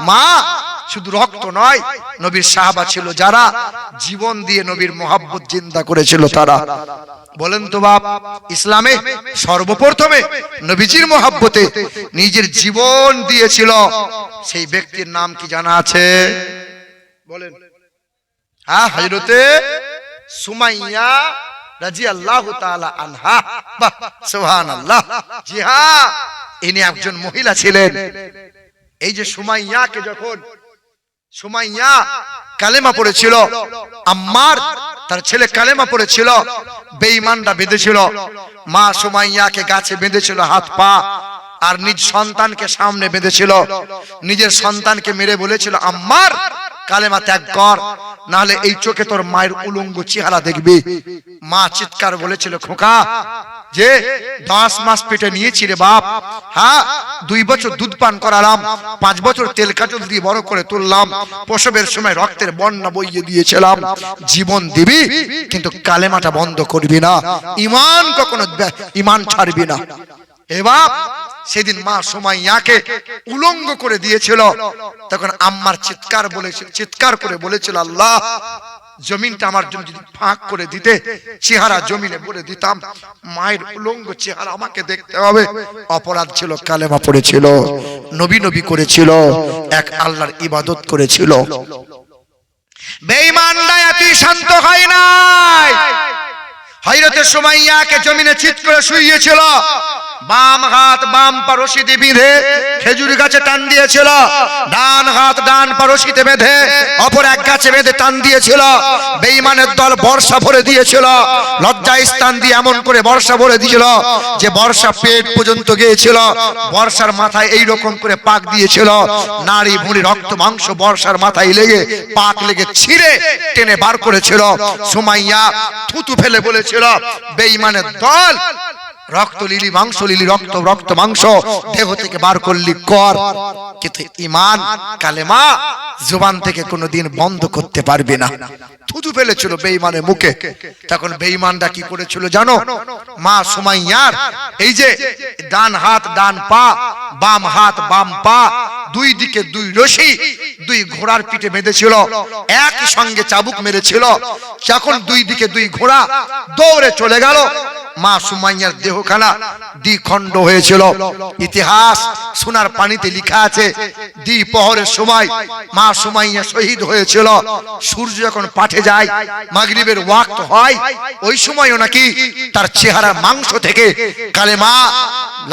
মা শুধু রক্ত নয়, নবীর সাহাবা ছিল যারা জীবন দিয়ে নবীর মোহাব্বত জিন্দা করেছিল তারা। বলেন তো বাপ, ইসলামে সর্বপ্রথমে নবীজির মোহাব্বতে নিজের জীবন দিয়েছিল, সেই ব্যক্তির নাম কি জানা আছে? বলেন। হ্যাঁ, হযরতে সুমাইয়া রাদিয়াল্লাহু তাআলা আনহা। বাহ, সুবহানাল্লাহ। জি হ্যাঁ, ইনি একজন মহিলা ছিলেন। এই যে সুমাইয়াকে যখন সুমাইয়া কালেমা পড়েছিল, আম্মার তার ছেলে কালেমা পড়েছিল, বেঈমানরা বেঁধেছিল, মা সুমাইয়াকে গাছে বেঁধেছিল হাত পা, আর নিজ সন্তানকে সামনে বেঁধেছিল। নিজের সন্তানকে মেরে বলেছিল আম্মার কালেমা ত্যাগ কর, নাহলে এই চোখে তোর মায়ের উলঙ্গ চেহারা দেখবি। মা চিৎকার বলেছিল খোকা যে 10 মাস পেটে নিয়েছি রে বাপ, হ্যাঁ 2 বছর দুধ পান করালাম, 5 বছর তেল কাজল দিয়ে বড় করে তুললাম, প্রসবের সময় রক্তের বন্যা বইয়ে দিয়েছিলাম, জীবন দিবি কিন্তু কালেমাটা বন্ধ করবি না, ঈমান কখনো ঈমান ছাড়বি না। এবার সেদিন মা সুমাইয়াকে উলঙ্গ করে দিয়েছিল, তখন আম্মার চিৎকার করে বলেছিল আল্লাহ জমিনটা আমার জন্য যদি ফাঁক করে দিতে, চেহারা জমিনে বলে দিতাম, মায়ের উলঙ্গ চেহারা আমাকে দেখতে হবে। অপরাধ ছিল, কালেমা পড়েছিল, নবী নবী করেছিল, এক আল্লাহর ইবাদত করেছিল। বেঈমানরা এতই শান্ত হয় নাই, হযরতে সুমাইয়াকে জমিনে চিৎ করে শুইয়েছিল, বাম হাত বাম পা রশিতে বেঁধে খেজুর গাছে টান দিয়েছিল, ডান হাত ডান পা রশিতে বেঁধে অপর এক গাছে বেঁধে টান দিয়েছিল। বেঈমানের দল বর্ষা ভরে দিয়েছিল, লজ্জা স্থান দিয়ে এমন করে বর্ষা ভরে দিয়েছিল যে বর্ষা পেট পর্যন্ত গিয়েছিল, বর্ষার মাথায় এই রকম করে পাক দিয়েছিল, নারী ভুঁড়ি রক্ত মাংস বর্ষার মাথায় লেগে পাক লেগে ছিঁড়ে টেনে বার করেছিল। সুমাইয়া থুতু ফেলে বলেছিল বেঈমানের দল রক্ত লিলি মাংস লিলি রক্ত রক্ত মাংস দেহ থেকে বার করলি কর, কিন্তু ঈমান কালেমা জবান থেকে কোনোদিন বন্ধ করতে পারবে না। থুতু ফেলেছিল বেঈমানের মুখে। তখন বেঈমানরা কি করেছিল জানো? মা সুমাইয়ার এই যে ডান হাত ডান পা, বাম হাত বাম পা, দুই দিকে দুই রশি দুই ঘোড়ার পিঠে বেঁধেছিল, একই সঙ্গে চাবুক মেরেছিল। যখন দুই দিকে দুই ঘোড়া দৌড়ে চলে গেল, মা সুমাইয়ার দেহখানা দ্বিখণ্ড হয়েছিল। ইতিহাস সোনার পানিতে লেখা আছে, দ্বিপ্রহরের সময় মা সুমাইয়া শহীদ হয়েছিল। সূর্য যখন পাঠে যায়, মাগরিবের ওয়াক্ত হয়, ওই সময়ও নাকি তার চেহারার মাংস থেকে কালেমা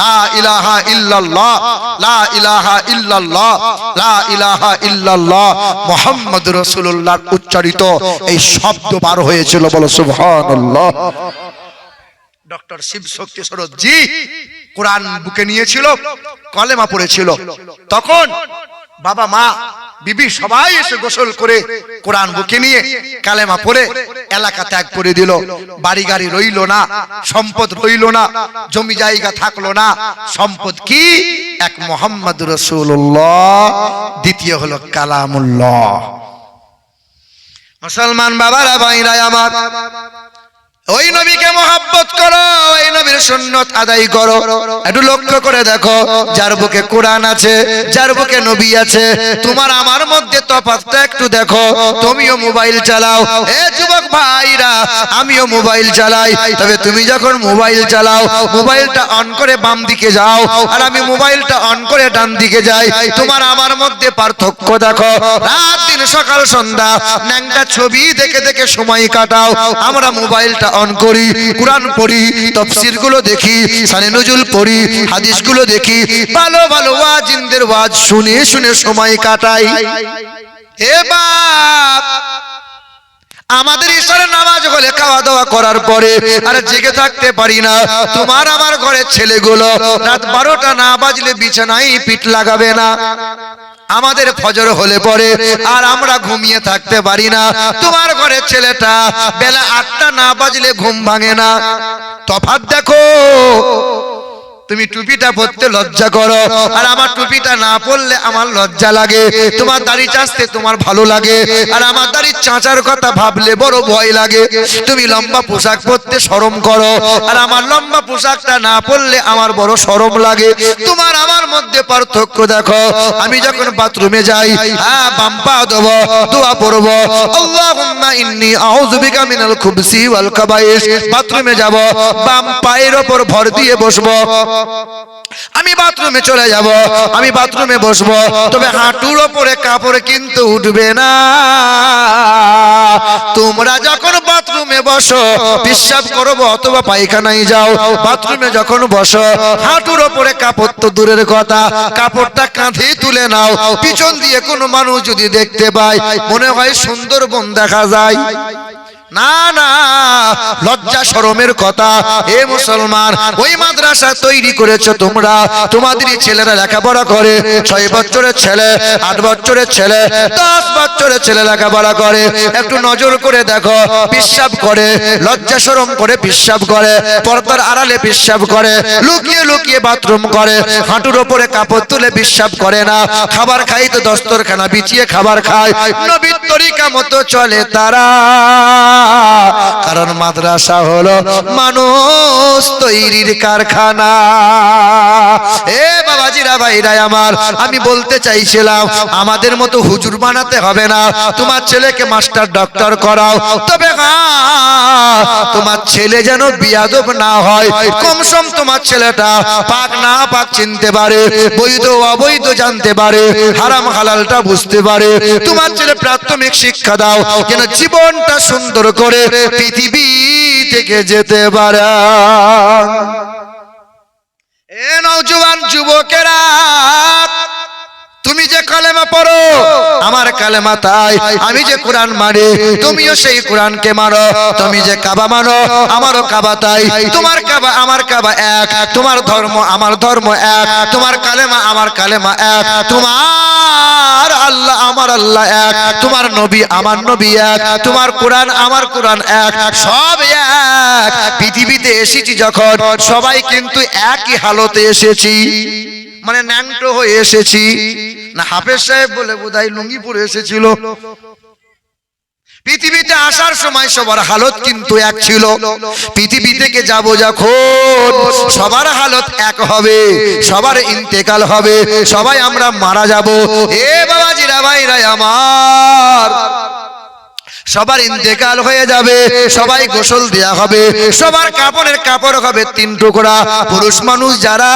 লা ইলাহা ইল্লাল্লাহ লা ইলাহা ইল্লাল্লাহ লা ইলাহা ইল্লাল্লাহ মুহাম্মাদুর রাসূলুল্লাহ উচ্চারিত এই শব্দ বার হয়েছিল। বলো সুবহানাল্লাহ। ডক্টর শিব শক্তি সরোজ জি কোরআন বুকে নিয়েছিল, কলেমা পড়েছিল। তখন বাবা মা বিবি সবাই এসে গোসল করে কোরআন বুকে নিয়ে কালেমা পড়ে এলাকা ত্যাগ করে দিল। বাড়ি গাড়ি রইল না, সম্পদ রইল না, জমি জায়গা থাকলো না। সম্পদ কি? এক মুহাম্মাদুর রাসূলুল্লাহ, দ্বিতীয় হলো কালামুল্লাহ। মুসলমান বাবারা ভাইরা আমার, ওই নবীকে মহব্বত করো, ওই নবীর সুন্নাত আদায় করো। একটু লক্ষ্য করে দেখো, যার বুকে কোরআন আছে, যার বুকে নবী আছে, তোমার আমার মধ্যে তফাৎটা একটু দেখো। তুমিও মোবাইল চালাও, এ যুবক ভাইরা, আমিও মোবাইল চালাই। তবে তুমি যখন মোবাইল চালাও, মোবাইলটা অন করে বাম দিকে যাও, আর আমি মোবাইলটা অন করে ডান দিকে যাই, তোমার আমার মধ্যে পার্থক্য দেখো। রাত দিন সকাল সন্ধ্যা ন্যাংটা ছবি দেখে দেখে সময় কাটাও। আমরা মোবাইলটা অন করি, কোরআন পড়ি, তাফসীর গুলো দেখি, শানে নুজুল পড়ি, হাদিস গুলো দেখি, ভালো ভালো ওয়াজিনদের ওয়াজ শুনে শুনে সময় কাটাই। এ বাপ, আমাদের ইশারে নামাজ হলে খাওয়া দাওয়া করার পরে আর জেগে থাকতে পারি না। তোমার আমার ঘরের ছেলেগুলো রাত 12টা না বাজলে বিছানায় পিঠ লাগাবে না। আমাদের ফজর হলে পরে আর আমরা ঘুমিয়ে থাকতে পারি না। তোমার ঘরের ছেলেটা বেলা 8টা না বাজলে ঘুম ভাঙে না। তফাৎ দেখো। তুমি টুপিটা পরতে লজ্জা করো, আর আমার টুপিটা না পরলে আমার লজ্জা লাগে। তোমার দাড়ি চাঁচতে তোমার ভালো লাগে, আর আমার দাড়ি চাঁচার কথা ভাবলে বড় ভয় লাগে। তুমি লম্বা পোশাক পরতে শরম করো, আর আমার লম্বা পোশাকটা না পরলে আমার বড় শরম লাগে। তোমার আমার মধ্যে পার্থক্য দেখো। আমি যখন বাথরুমে যাই, হ্যাঁ, বাম পা দেবো, দোয়া পড়ব, আল্লাহুম্মা ইন্নী আউযু বিকা মিনাল খুবসি ওয়াল খাবাইস। বাথরুমে যাব, বাম পায়ের উপর ভর দিয়ে বসবো। আমি বাথরুমে চলে যাব, আমি বাথরুমে বসবো, তবে হাঁটুর ওপরে কাপড় কিন্তু উঠবে না। তোমরা যখন বাথরুমে বসো, পেশাব করবো অথবা পায়খানায় যাও, বাথরুমে যখন বসো, হাঁটুর ওপরে কাপড় তো দূরের কথা, কাপড়টা কাঁধে তুলে নাও। পিছন দিয়ে কোনো মানুষ যদি দেখতে পায়, মনে হয় সুন্দরবন দেখা যায়। না না, লজ্জা শরমের কথা। হে মুসলমান, ওই মাদ্রাসা তৈরি করেছো তোমরা, তোমাদেরই ছেলেরা লেখাপড়া করে। 6 বছরের ছেলে, 8 বছরের ছেলে, 10 বছরের ছেলে লেখাপড়া করে। একটু নজর করে দেখো, পেশাব করে, লজ্জা শরম করে পেশাব করে, পর্দার আড়ালে পেশাব করে, লুকিয়ে লুকিয়ে বাথরুম করে, হাঁটুর ওপরে কাপড় তুলে পেশাব করে না। খাবার খাই তো দস্তরখানা বিছিয়ে খাবার খায়, নবীর তরিকা মতো চলে তারা। কারণ মাদ্রাসা হলো মানুষ তৈরির কারখানা। এ বাবাজিরা ভাইরা আমার, আমি বলতে চাইছিলাম, আমাদের মতো হুজুর বানাতে হবে না। তোমার ছেলেকে মাস্টার ডক্টর করাও, তবে তোমার ছেলে যেন বিয়াদব না হয়। কমসম তোমার ছেলেটা পাক না পাক চিনতে পারে, বৈধ অবৈধ জানতে পারে, হারাম হালালটা বুঝতে পারে। তোমার ছেলে প্রাথমিক শিক্ষা দাও, যেন জীবনটা সুন্দর করে পৃথিবী থেকে যেতে পারে। এ নওজোয়ান যুবকেরা, তুমি যে কালেমা পড়ো আমার কালেমা তাই, আমি যে কোরআন মানি তুমিও সেই কোরআনকে মানো, তুমি যে কাবা মানো আমারও কাবা তাই, তোমার কাবা আমার কাবা এক, তোমার ধর্ম আমার ধর্ম এক, তোমার কালেমা আমার কালেমা এক, তোমার আল্লাহ আমার আল্লাহ এক, তোমার নবী আমার নবী এক, তোমার কোরআন আমার কোরআন এক, সব এক। পৃথিবীতে এসেছি যখন সবাই কিন্তু একই হালতে এসেছি, মানে ন্যাংটো হয়ে এসেছি না। হাফেজ সাহেব বলে বোধহয় লুঙ্গি পরে এসেছিল। পৃথিবীতে আসার সময় সবার হালত কিন্তু এক ছিল, পৃথিবী থেকে যাব যখন সবার হালত এক হবে, সবার ইন্তেকাল হবে, সবাই আমরা মারা যাব। এ বাবাজিরা ভাইরা আমার, সবার ইন্তেকাল হয়ে যাবে, সবাই গোসল দেয়া হবে, সবার কাপড়ের কাপড় হবে 3 টুকরা। পুরুষ মানুষ যারা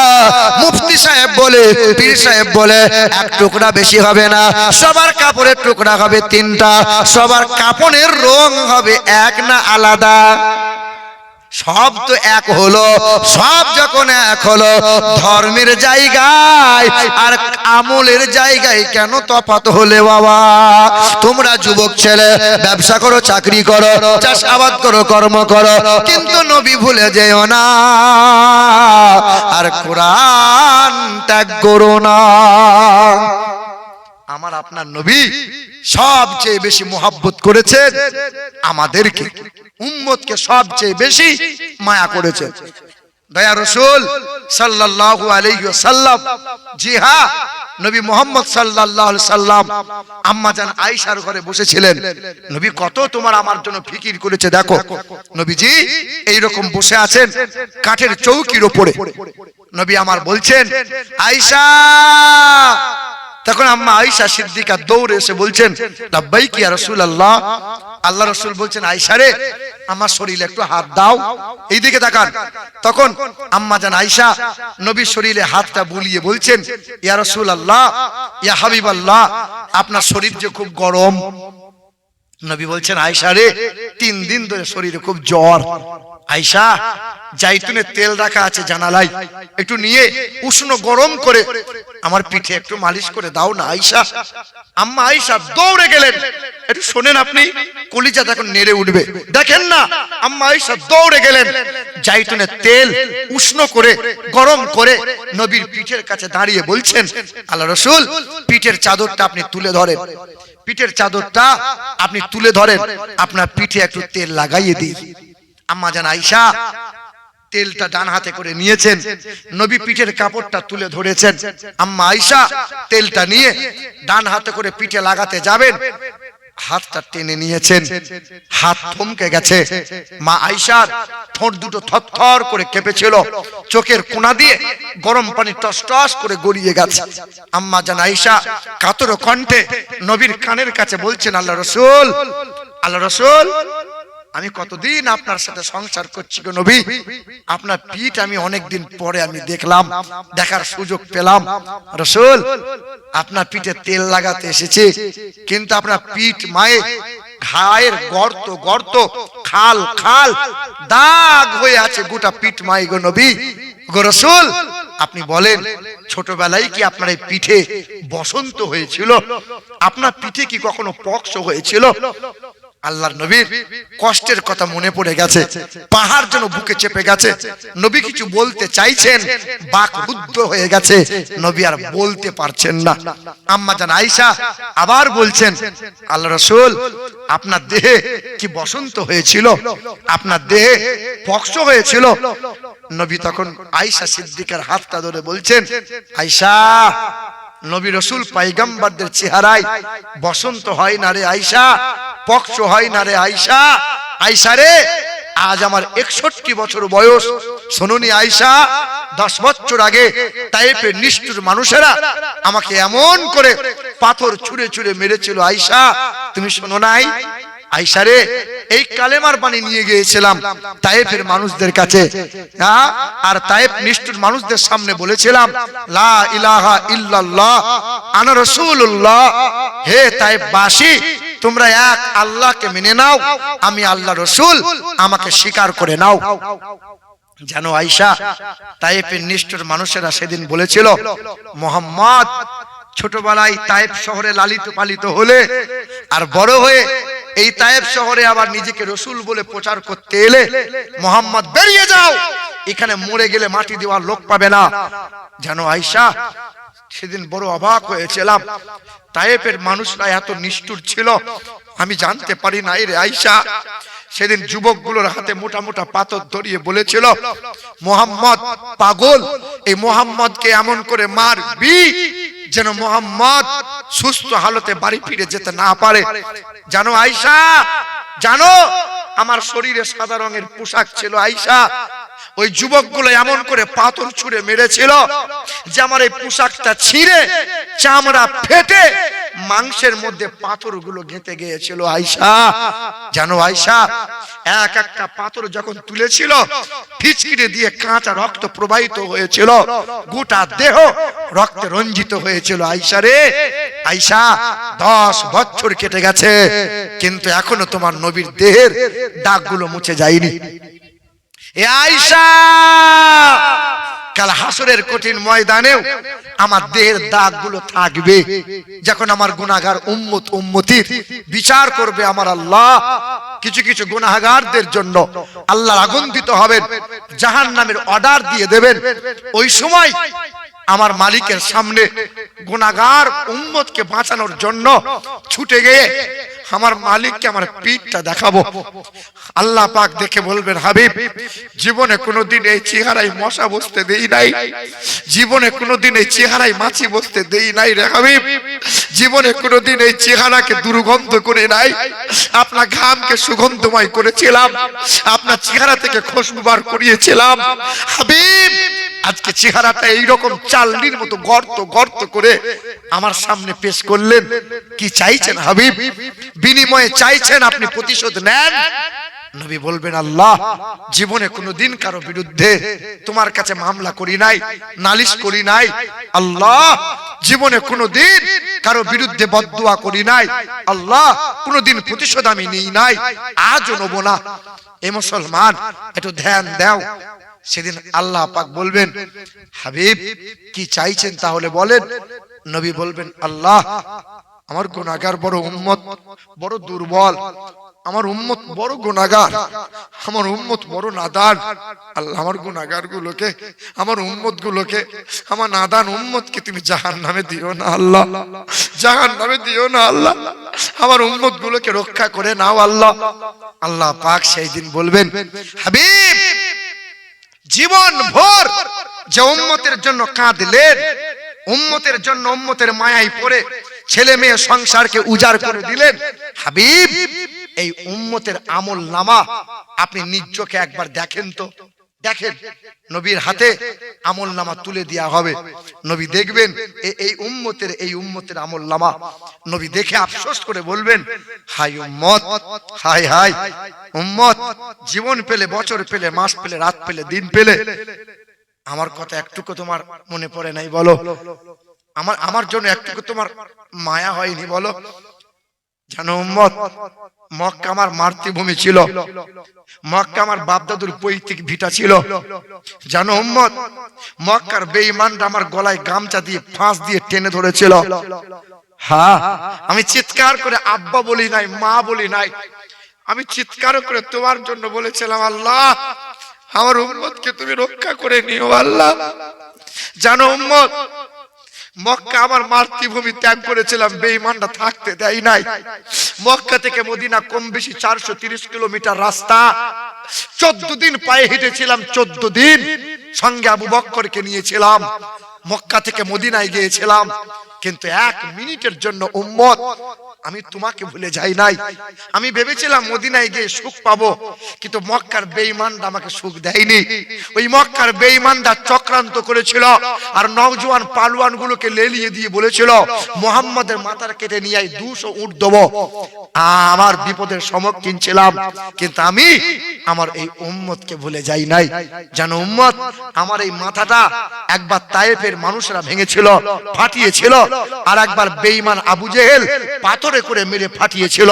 মুফতি সাহেব বলে পীর সাহেব বলে 1 টুকরা বেশি হবে না, সবার কাপড়ের টুকরা হবে 3টা, সবার কাপড়ের রং হবে এক না আলাদা? সব তো এক হলো। সব যখন এক হলো, ধর্মের জায়গায় আর আমলের জায়গায় কেন তফাৎ হলে বাবা? তোমরা যুবক ছেলে ব্যবসা করো, চাকরি করো, চাষাবাদ করো, কর্ম করো, কিন্তু নবী ভুলে যেও না, আর কোরআন ত্যাগ করো না। আমার আপনার নবী সবচেয়ে বেশি মোহাব্বত করেছেন আমাদেরকে, উম্মতকে সবচেয়ে বেশি মায়া করেছেন দয়া রাসূল সাল্লাল্লাহু আলাইহি ওয়াসাল্লাম। জি হ্যাঁ, নবী মুহাম্মদ সাল্লাল্লাহু আলাইহি সাল্লাম আম্মা জান আয়েশার ঘরে বসেছিলেন। নবী কত তোমার আমার জন্য ফিকির করেছে দেখো। নবীজি এই রকম বসে আছেন কাঠের চৌকির উপরে, নবী আমার বলছেন আয়েশা। তখন আম্মা আয়েশা সিদ্দিকা দৌড়ে এসে বলছেন লাব্বাইক ইয়া রাসূলুল্লাহ। আল্লাহ রাসূল বলছেন আয়েশা রে, আমার শরীরে একটু হাত দাও, এইদিকে তাকান। তখন আম্মা জান আয়েশা নবীর শরীরে হাতটা বুলিয়ে বলছেন ইয়া রাসূলুল্লাহ, ইয়া হাবিবাল্লাহ, আপনার শরীর যে খুব গরম। নবী বলছেন আয়েশা রে, 3 দিন ধরে শরীরে খুব জ্বর। আয়েশা, জাইতুনের তেল রাখা আছে জানালায়, একটু নিয়ে উষ্ণ গরম করে আমার পিঠে একটু মালিশ করে দাও না আয়েশা। আম্মা আয়েশা দৌড়ে গেলেন। একটু শোনেন আপনি, কলিজা তখন নেড়ে উঠবে। দেখেন না, আম্মা আয়েশা দৌড়ে গেলেন, জাইতুনের তেল উষ্ণ করে গরম করে নবীর পিঠের কাছে দাঁড়িয়ে বলছেন আল্লাহ রাসূল, পিঠের চাদরটা আপনি তুলে ধরেন, পিঠের চাদরটা আপনি তুলে ধরেন, আপনার পিঠে একটু তেল লাগাইয়ে দিই। আম্মা জান আয়েশা তেলটা ডান হাতে করে নিয়েছেন, নবী পিঠের কাপড়টা তুলে ধরেছেন। আম্মা আয়েশা তেলটা নিয়ে ডান হাতে করে পিঠে লাগাতে যাবেন, হাতটা টেনে নিয়েছেন, হাত থমকে গেছে। মা আয়েশার ঠোঁট দুটো থরথর করে কেঁপেছিল, চোখের কোণা দিয়ে গরম পানি টস টস করে গড়িয়ে গেছে। আম্মা জান আয়েশা কাতর কণ্ঠে নবীর কানের কাছে বলছেন আল্লাহ রাসূল, আল্লাহ রাসূল, আমি কতদিন আপনার সাথে সংসার করছি গো নবী, আপনার পিঠ আমি অনেকদিন পরে আমি দেখলাম, দেখার সুযোগ পেলাম। রাসূল, আপনার পিঠে তেল লাগাতে এসেছি, কিন্তু আপনার পিঠ মায়ে ঘায়ের গর্ত গর্ত, খাল খাল, দাগ হয়ে আছে গোটা পিঠ মায়ে গো নবী গো রাসূল। আপনি বলেন ছোটবেলায় কি আপনার এই পিঠে বসন্ত হয়েছিল? আপনার পিঠে কি কখনো পক্স হয়েছিল? আল্লাহর নবীর কষ্টের কথা মনে পড়ে গেছে, পাহাড় যেন বুকে চেপে গেছে। নবী কিছু বলতে চাইছেন, বাক রুদ্ধ হয়ে গেছে, নবী আর বলতে পারছেন না। আম্মা জান আয়েশা আবার বলছেন আল্লাহ রাসূল, আপনার দেহে কি বসন্ত হয়েছিল? আপনার দেহে পক্স হয়েছিল? নবী তখন আয়েশা সিদ্দিকার হাতটা ধরে বলছেন আয়েশা, নবী রাসূল পয়গম্বরদের চেহারায় বসন্ত হয় না রে আয়েশা, পক্স হয় না রে আয়েশা। আয়েশা রে, আজ আমার 61 বছর বয়স। শুনুনি আয়েশা, 10 বছর আগে তায়েফের নিষ্ঠুর মানুষেরা আমাকে এমন করে পাথর ছুঁড়ে ছুঁড়ে মেরেছিল আয়েশা, তুমি শোনো নাই? আয়েশা রে, এই কালেমার বাণী নিয়ে গিয়েছিলাম তায়েফের মানুষদের কাছে, আর তায়েফ নিষ্ঠুর মানুষদের সামনে বলেছিলাম লা ইলাহা ইল্লাল্লাহ আনা রাসূলুল্লাহ। হে তায়েফবাসী, তোমরা এক আল্লাহকে মেনে নাও, আমি আল্লাহ রাসূল, আমাকে স্বীকার করে নাও। জানো আয়েশা, তায়েফের নিষ্ঠুর মানুষেরা সেদিন বলেছিল মুহাম্মদ ছোটবেলায় তায়েফ শহরে লালিত পালিত হলে আর বড় হয়ে এই তায়েফ শহরে আবার নিজেকে রসুল বলে প্রচার করতে এলে, মোহাম্মদ বেরিয়ে যাও, এখানে মরে গেলে মাটি দেওয়ার লোক পাবে না। জানো আয়েশা, সেদিন বড় অবাক হয়েছিলাম, তায়েফের মানুষরা এত নিষ্ঠুর ছিল আমি জানতে পারি নাই রে আয়েশা। সেদিন যুবকগুলোর হাতে মোটা মোটা পাথর ধরিয়ে বলেছিল, মোহাম্মদ পাগল, এই মোহাম্মদকে এমন করে মারবি যেন মোহাম্মদ সুস্থ হালতে বাড়ি ফিরে যেতে না পারে। জানো আয়েশা, জানো আমার শরীরে সাদা রঙের পোশাক ছিল আয়েশা, ওই যুবকগুলো এমন করে পাথর ছুঁড়ে মেরেছিল যে আমার এই পোশাকটা ছিঁড়ে চামড়া ফেটে মাংসের মধ্যে পাথরগুলো গেঁথে গিয়েছিল আয়েশা। জানো আয়েশা, এক একটা পাথর যখন তুলেছিল ফিচকিরে দিয়ে কাঁচা রক্ত প্রবাহিত হয়েছিল, গোটা দেহ রক্তে রঞ্জিত হয়েছিল আয়েশা রে। আয়েশা, 10 বছর কেটে গেছে কিন্তু এখনো তোমার নবীর দেহের দাগগুলো মুছে যায়নি। এ আয়েশা, কাল হাসরের কঠিন ময়দানেও আমার দেহের দাগগুলো থাকবে। যখন আমার গুনাহগার উম্মত উম্মতির বিচার করবে আমার আল্লাহ, কিছু কিছু গুনাহগারদের জন্য আল্লাহর আগুন দিতে হবেন, জাহান্নামের অর্ডার দিয়ে দেবেন। ওই সময় আমার মালিকের সামনে গুনাহগার উম্মতকে বাঁচানোর জন্য ছুটে গিয়ে আমার মালিককে আমার পিঠটা দেখাবো। আল্লাহ পাক দেখে বলবেন, হাবিব, জীবনে কোনোদিন এই চেহারায় মশা বসতে দেই নাই, জীবনে কোনোদিন এই চেহারায় মাছি বসতে দেই নাই রে হাবিব, জীবনে কোনোদিন এই চেহারাকে দুর্গন্ধ করে নাই, আপনার ঘামকে সুগন্ধময় করেছিলাম, আপনার চেহারা থেকে খুশবু বার করিয়েছিলাম। হাবিব, আজকে চেহারাটা এইরকম চালনির মতো গর্ত গর্ত করে আমার সামনে পেশ করলেন, কি চাইছেন হাবিব? বিনিময়ে চাইছেন আপনি প্রতিশোধ নেন। নবী বলবেন, আল্লাহ, জীবনে কোনোদিন কারো বিরুদ্ধে তোমার কাছে মামলা করি নাই, নালিশ করি নাই। আল্লাহ, জীবনে কোনোদিন কারো বিরুদ্ধে বদদুয়া করি নাই। আল্লাহ, কোনোদিন প্রতিশোধ আমি নিই নাই, আজও নেব না। এ মুসলমান, একটু ধ্যান দাও। সেদিন আল্লাহ পাক বলবেন, হাবিব, কি চাইছেন তাহলে বলেন। নবী বলবেন, আল্লাহ, আমার গুনাহগার বড় উম্মত বড় দুর্বল, আমার উম্মত বড় গুনাহগার, আমার উম্মত বড় নাদান। আল্লাহ, আমার গুনাহগার গুলোকে, আমার উম্মত গুলোকে, আমার নাদান উম্মতকে তুমি জাহান্নামে দিও না আল্লাহ, জাহান্নামে দিও না আল্লাহ, আমার উম্মত গুলোকে রক্ষা করে নাও আল্লাহ। আল্লাহ পাক সেই দিন বলবেন, হাবিব, জীবন ভোর যে উম্মতের জন্য কাঁদলেন, উম্মতের জন্য উম্মতের মায়ায় পড়ে ছেলে মেয়ে সংসারকে উজাড় করে দিলেন, হাবিব, এই উম্মতের আমল নামা আপনি নিজ চোখে একবার দেখেন তো, দেখেন। নবীর হাতে আমল নামা তুলে দেওয়া হবে, নবী দেখবেন এই উম্মতের আমল নামা। নবী দেখে আফসোস করে বলবেন, হাই উম্মত, হাই হাই উম্মত, জীবন পেলে, বছর পেলে, মাস পেলে, রাত পেলে, দিন পেলে, আমার কথা একটুকু তোমার মনে পড়ে নাই বলো? আমার জন্য একটুকু তোমার মায়া হয়নি বলো? জানো উম্মত, মক্কা আমার মাতৃভূমি ছিল, মক্কা আমার বাপ দাদুর পৈতৃক ভিটা ছিল। জানো উম্মত, মক্কার বেঈমানরা আমার গলায় গামছা দিয়ে ফাঁস দিয়ে টেনে ধরেছিল। হ্যাঁ, আমি চিৎকার করে আব্বা বলি নাই, মা বলি নাই, আমি চিৎকার করে তোমার জন্য বলেছিলাম, আল্লাহ, আমার উম্মতকে তুমি রক্ষা করে নিও আল্লাহ। জানো উম্মত, মক্কা আমার মাতৃভূমি ত্যাগ করেছিলাম, বেঈমানরা থাকতে দেয় নাই। মক্কা থেকে মদিনা কম বেশি 430 কিলোমিটার রাস্তা, 14 দিন পায়ে হেঁটেছিলাম, 14 দিন সঙ্গে আবু বকরকে নিয়েছিলাম, মক্কা থেকে মদিনায় গিয়েছিলাম। কিন্তু 1 মিনিটের জন্য উম্মত আমি তোমাকে ভুলে যাই নাই। আমি ভেবেছিলাম মদিনায় গিয়ে সুখ পাবো, কিন্তু মক্কার বেঈমানরা আমাকে সুখ দেয়নি। ওই মক্কার বেঈমানরা চক্রান্ত করেছিল আর নওজোয়ান পালোয়ান গুলোকে লেলিয়ে দিয়ে বলেছিল, মুহাম্মাদের মাথার কেটে নিয়ে 200 উট দেবো। আমার বিপদের সম্মুখীন ছিলাম, কিন্তু আমি আমার এই উম্মতকে ভুলে যাই নাই। জানো উম্মত, আমার এই মাথাটা একবার তায়েফের মানুষরা ভেঙেছিল, ফাটিয়েছিল, আর একবার বেঈমান আবু জেহেল পাথর পাথরে করে মেরে ফাটিয়েছিল,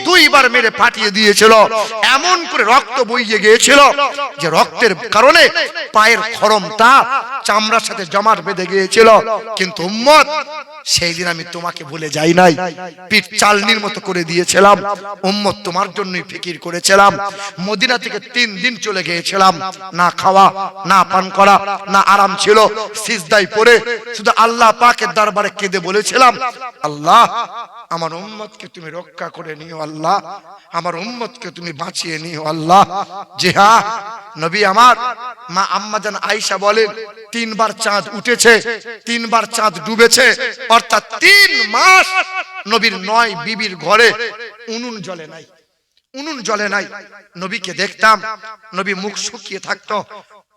দুইবার মেরে ফাটিয়ে দিয়েছিল। এমন করে রক্ত বইয়ে গিয়েছিল যে রক্তের কারণে পায়ের খরমটা চামড়ার সাথে জমাট বেঁধে গিয়েছিল। কিন্তু উম্মত, সেই দিন আমি তোমাকে ভুলে যাই নাই, পিঠ চালনির মতো করে দিয়েছিলাম। উম্মত, তোমার জন্যই ফিকির করেছিলাম। মদিনা থেকে 3 দিন চলে গিয়েছিলাম, না খাওয়া, না পান করা, না আরাম ছিল। সিজদায় পড়ে শুধু আল্লাহ পাকের দরবারে কেঁদে বলেছিলাম, আল্লাহ আমার উম্মতকে তুমি রক্ষা করে নিও, আল্লাহ আমার উম্মতকে তুমি বাঁচিয়ে নিও আল্লাহ। জি হ্যাঁ, নবী আমার মা আম্মাজান আয়েশা বলেন 3 বার চাঁদ উঠেছে, 3 বার চাঁদ ডুবেছে, অর্থাৎ 3 মাস নবীর 9 বিবির ঘরে উনুন জ্বলে নাই, উনুন জ্বলে নাই। নবীকে দেখতাম, নবী মুখ শুকিয়ে থাকতো,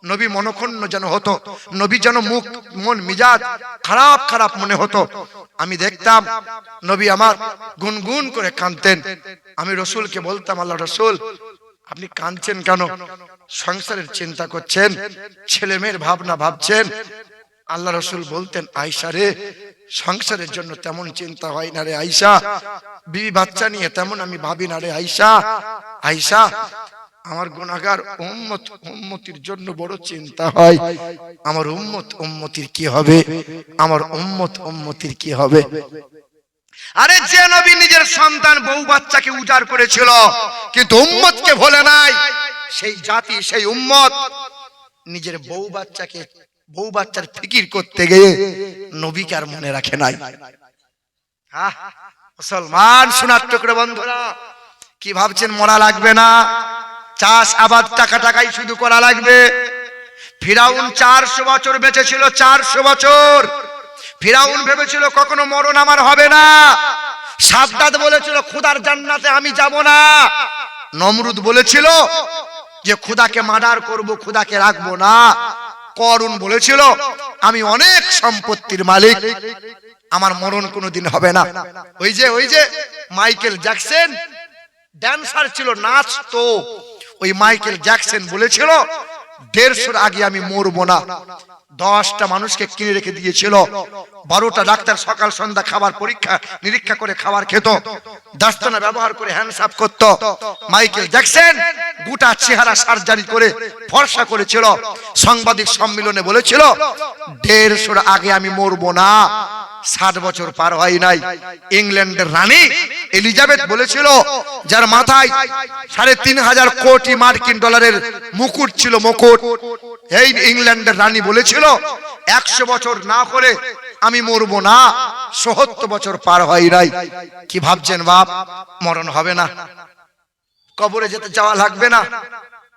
নবী মনক্ষুণ্ণ যেন হতো, নবী যেন মুখ মন মিজাজ খারাপ খারাপ মনে হতো। আমি দেখতাম নবী আমার গুনগুন করে কাঁদতেন। আমি রসুলকে বলতাম, আল্লাহ রসুল আপনি কাঁদছেন কেন? সংসারের চিন্তা করছেন, ছেলে মেয়ের ভাবনা ভাবছেন? আল্লাহ রসুল বলতেন, আয়েশা রে, সংসারের জন্য তেমন চিন্তা হয় না রে আয়েশা, বিবি বাচ্চা নিয়ে তেমন আমি ভাবি না রে আয়েশা। আয়েশা, আমার গুনাহগার উম্মতির জন্য বড় চিন্তা হয়, আমার উম্মতির কি হবে, আমার উম্মতির কি হবে। আরে যে নবী নিজের সন্তান বউ বাচ্চাকে উজাড় করেছিল কিন্তু উম্মতকে ভোলে নাই, সেই জাতি, সেই উম্মত নিজের বউ বাচ্চার ফিকির করতে গিয়ে নবীকে আর মনে রাখে নাই। মুসলমান সোনার টুকরো বন্ধুরা, কি ভাবছেন মরা লাগবে না? চাষ আবাদ টাকাই শুধু করা লাগবে। ফিরাউন 400 বছর বেঁচে ছিল, 400 বছর। ফিরাউন ভেবেছিল কখনো মরণ আমার হবে না। সাদ্দাত বলেছিল খোদার জান্নাতে আমি যাব না। নমরুদ বলেছিল যে খোদাকে মার্ডার করব, খোদাকে রাখবো না। করুন বলেছিল আমি অনেক সম্পত্তির মালিক, আমার মরণ কোনোদিন হবে না। ওই যে মাইকেল জ্যাকসন ড্যান্সার ছিল, নাচতো। ওই মাইকেল জ্যাকসন বলেছিল 150 আগে আমি মরবো না। 10টা মানুষকে কিনে রেখে দিয়েছিল, 12টা ডাক্তার সকাল সন্ধ্যা খাবার পরীক্ষা নিরীক্ষা করে খাবার খেত, দাস্তানা ব্যবহার করে হ্যান্ড সাফ করত। মাইকেল জ্যাকসন গোটা চেহারা সার্জারি করে ফর্সা করেছিল। সাংবাদিক সম্মেলনে বলেছিল 150 আগে আমি মরবো না। 60 বছর পার হয় নাই। ইংল্যান্ডের রানী এলিজাবেথ বলেছিল, যার মাথায় 3,500 কোটি মার্কিন ডলারের মুকুট ছিল, মুকুট, এই ইংল্যান্ডের রানী বলেছিল 100 বছর না করে আমি মরবো না। ৭০ বছর পার হয় নাই। কি ভাবছেন বাপ, মরণ হবে না? কবরে যেতে যাওয়া লাগবে না?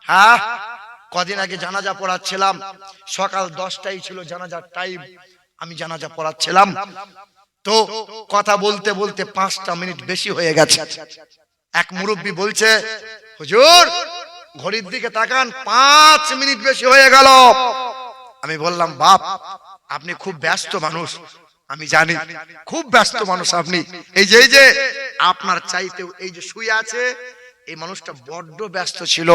হ্যাঁ, কদিন আগে জানাজা পড়াচ্ছিলাম, সকাল 10টাই ছিল জানাজার টাইম। আমি জানাজা পড়াচ্ছিলাম তো কথা বলতে বলতে 5টা মিনিট বেশি হয়ে গেছে। এক মুরব্বী বলছে, হুজুর ঘড়ির দিকে তাকান, 5 মিনিট বেশি হয়ে গেল। আমি বললাম, বাপ আপনি খুব ব্যস্ত মানুষ, আমি জানি খুব ব্যস্ত মানুষ আপনি। এই যে আপনার চাইতেও এই যে শুয়ে আছে এই মানুষটা বড্ড ব্যস্ত ছিল,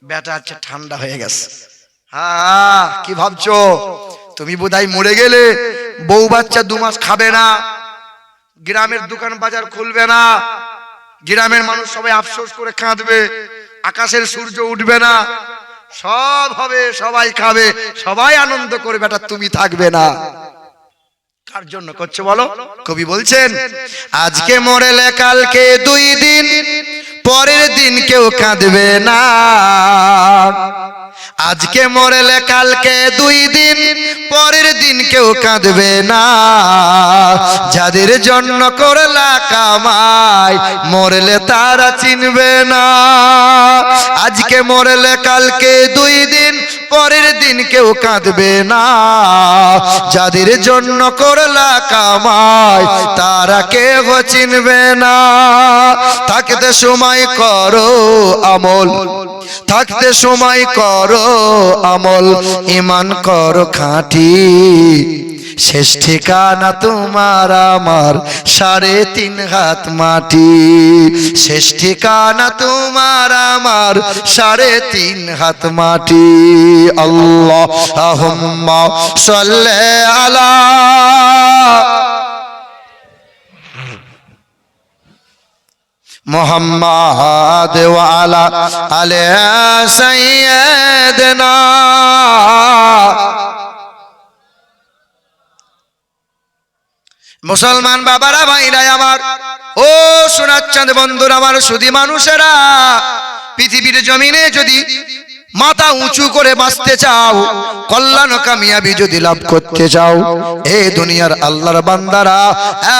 ব্যাটা আছে ঠান্ডা হয়ে গেছে। হ্যাঁ, কি ভাবছো তুমি? বোধহয় মরে গেলে বউ বাচ্চা 2 মাস খাবে না, গ্রামের দোকান বাজার খুলবে না, গ্রামের মানুষ সবাই আফসোস করে কাঁদবে, আকাশের সূর্য উঠবে না, সব হবে, সবাই খাবে, সবাই আনন্দ করবে, এটা তুমি থাকবে না। কার জন্য করছো বলো? কবি বলছেন, আজকে মরেলে কালকে 2 দিন, পরের দিন কেউ কাঁদবে না। আজকে মরেলে কালকে 2 দিন, পরের দিন কেউ কাঁদবে না। যাদের জন্য করলা কামাই, মরলে তারা চিনবে না। আজকে মরলে কালকে 2 দিন, পরের দিন কেউ কাঁদবে না। যাদের জন্য করলা কামাই, তারা কেউ চিনবে না। থাকতে সময় করো আমল, থাকতে সময় করো আমল, ঈমান করো খাঁটি। শেষ ঠিকানা তোমার আমার 3.5 হাত মাটি। শেষ ঠিকানা তোমার আমার 3.5 হাত মাটি। আল্লাহুম্মা সাল্লি আলা মুহাম্মাদ ওয়া আলা আলি সাইয়্যিদিনা। মুসলমান বাবারা ভাইরা আমার, ও সোনার চাঁদ বন্ধুরা আমার, সুধী মানুষেরা, পৃথিবীর জমিনে যদি মাথা উঁচু করে বাঁচতে চাও, কল্যাণ কামিয়াবি যদি লাভ করতে চাও, এই দুনিয়ার আল্লাহর বান্দারা,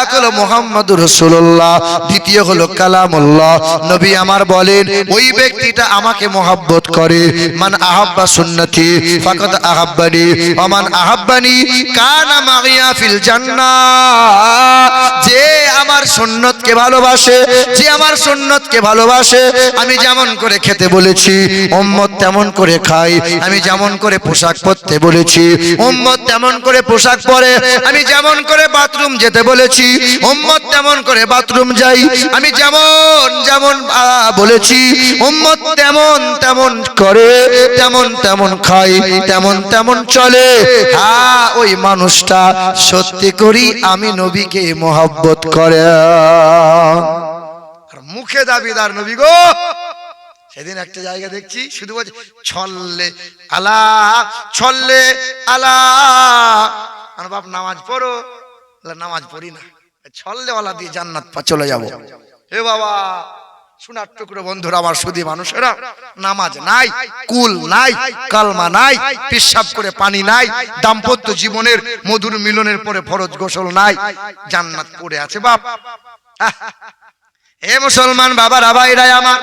এক হলো মুহাম্মদুর রাসূলুল্লাহ, দ্বিতীয় হলো কালামুল্লাহ। নবী আমার বলেন, ওই ব্যক্তিটা আমাকে মহব্বত করে, মান আহাব্বা সুন্নতি ফাকাদ আহাব্বানি ওয়া মান আহাব্বানি কানা মাগিয়া ফিল জান্নাহ। যে আমার সুন্নতকে ভালোবাসে, যে আমার সুন্নতকে ভালোবাসে, আমি যেমন করে খেতে বলেছি উম্মত তেমন করে খাই, আমি যেমন করে পোশাক পরতে বলেছি উম্মত তেমন করে পোশাক পরে, আমি যেমন করে বাথরুম যেতে বলেছি উম্মত তেমন করে বাথরুম যাই, আমি যেমন যেমন বলেছি উম্মত তেমন তেমন করে, তেমন তেমন খাই, তেমন তেমন চলে। হ্যাঁ, ওই মানুষটা সত্যি করি আমি নবীকে মহব্বত করে। আর মুখে দাবিদার নবী গো। সেদিন একটা জায়গা দেখছি শুধু বলছে ছল্লে আলা, ছল্লে আলা। আর বাপ নামাজ পড়ো, নামাজ পড়ি না, ছল্লে ওয়ালা দিয়ে জান্নাত চলে যাব। হে বাবা, সোনার টুকরো বন্ধুরা আমার, সুধী মানুষেরা, নামাজ নাই, কুল নাই, কালমা নাই, পেশাব করে পানি নাই, দাম্পত্য জীবনের মধুর মিলনের পরে ফরজ গোসল নাই, জান্নাত পড়ে আছে বাপ। হে মুসলমান বাবারা ভাইরা আমার,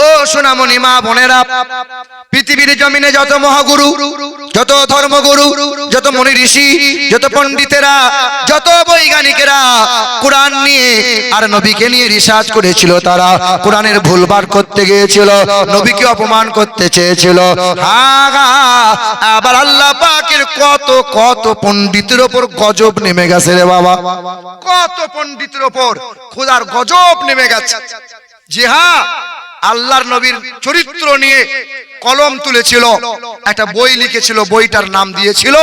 ও সোনামণি মা বোনেরা, পৃথিবীর জমিনে যত মহাগুরু, যত ধর্মগুরু, যত মুনি ঋষি, যত পণ্ডিতেরা, যত বৈজ্ঞানিকেরা কোরআন নিয়ে আর নবীকে নিয়ে রিসার্চ করেছিল, তারা কোরআনের ভুল বার করতে গিয়েছিল, নবীকে অপমান করতে চেয়েছিল। আবার আল্লাহ পাকের কত কত পণ্ডিতের ওপর গজব নেমে গেছে রে বাবা, কত পণ্ডিতের ওপর খোদার গজব নেমে গেছে। জি হ্যাঁ, আল্লাহর নবীর চরিত্র নিয়ে কলম তুলেছিল, একটা বই লিখেছিল, বইটার নাম দিয়েছিল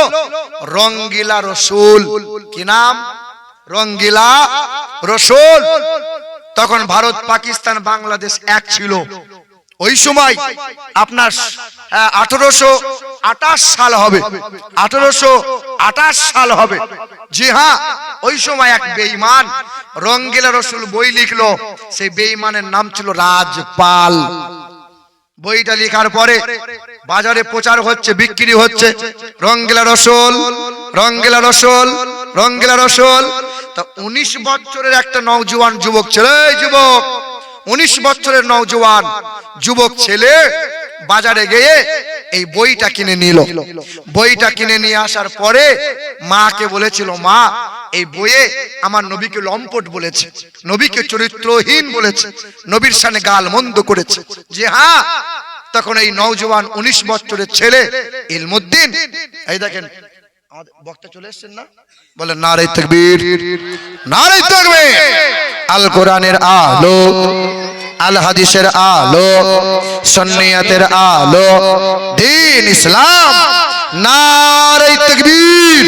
রঙ্গিলা রসুল। কি নাম? রঙ্গিলা রসুল। তখন ভারত, পাকিস্তান, বাংলাদেশ এক ছিল। ওই সময় আপনার 1828 সাল হবে, 1828 সাল হবে। জি হ্যাঁ, ওই সময় এক বেঈমান রঙ্গিলা রসুল বই লিখলো, সেই বেঈমানের নাম ছিল রাজপাল। বইটা লেখার পরে বাজারে প্রচার হচ্ছে, বিক্রি হচ্ছে, রঙ্গিলা রসুল, রঙ্গিলা রসুল, রঙ্গিলা রসুল। তা 19 বছরের একটা নওজোয়ান যুবক ছিল, এই যুবক 19 বছরের নওজোয়ান যুবক ছেলে বাজারে গিয়ে এই বইটা কিনে নিল। বইটা কিনে নিয়ে আসার পরে মাকে বলেছিল, মা, এই বইয়ে আমার নবীকে লম্পট বলেছে, নবীকে চরিত্রহীন বলেছে, নবীর সামনে গাল মন্দ করেছে। যে হ্যাঁ, তখন এই নওজোয়ান 19 বছরের ছেলে ইলমুদ্দিন, এই দেখেন আমাদের বক্তা চলে এসেছেন না, বলেন নারে তাকবীর, নারে তাকবীর। আল কোরআনের আলো, আল হাদিসের আলো, সুন্নিয়তের আলো, দ্বীন ইসলাম, নারে তাকবীর,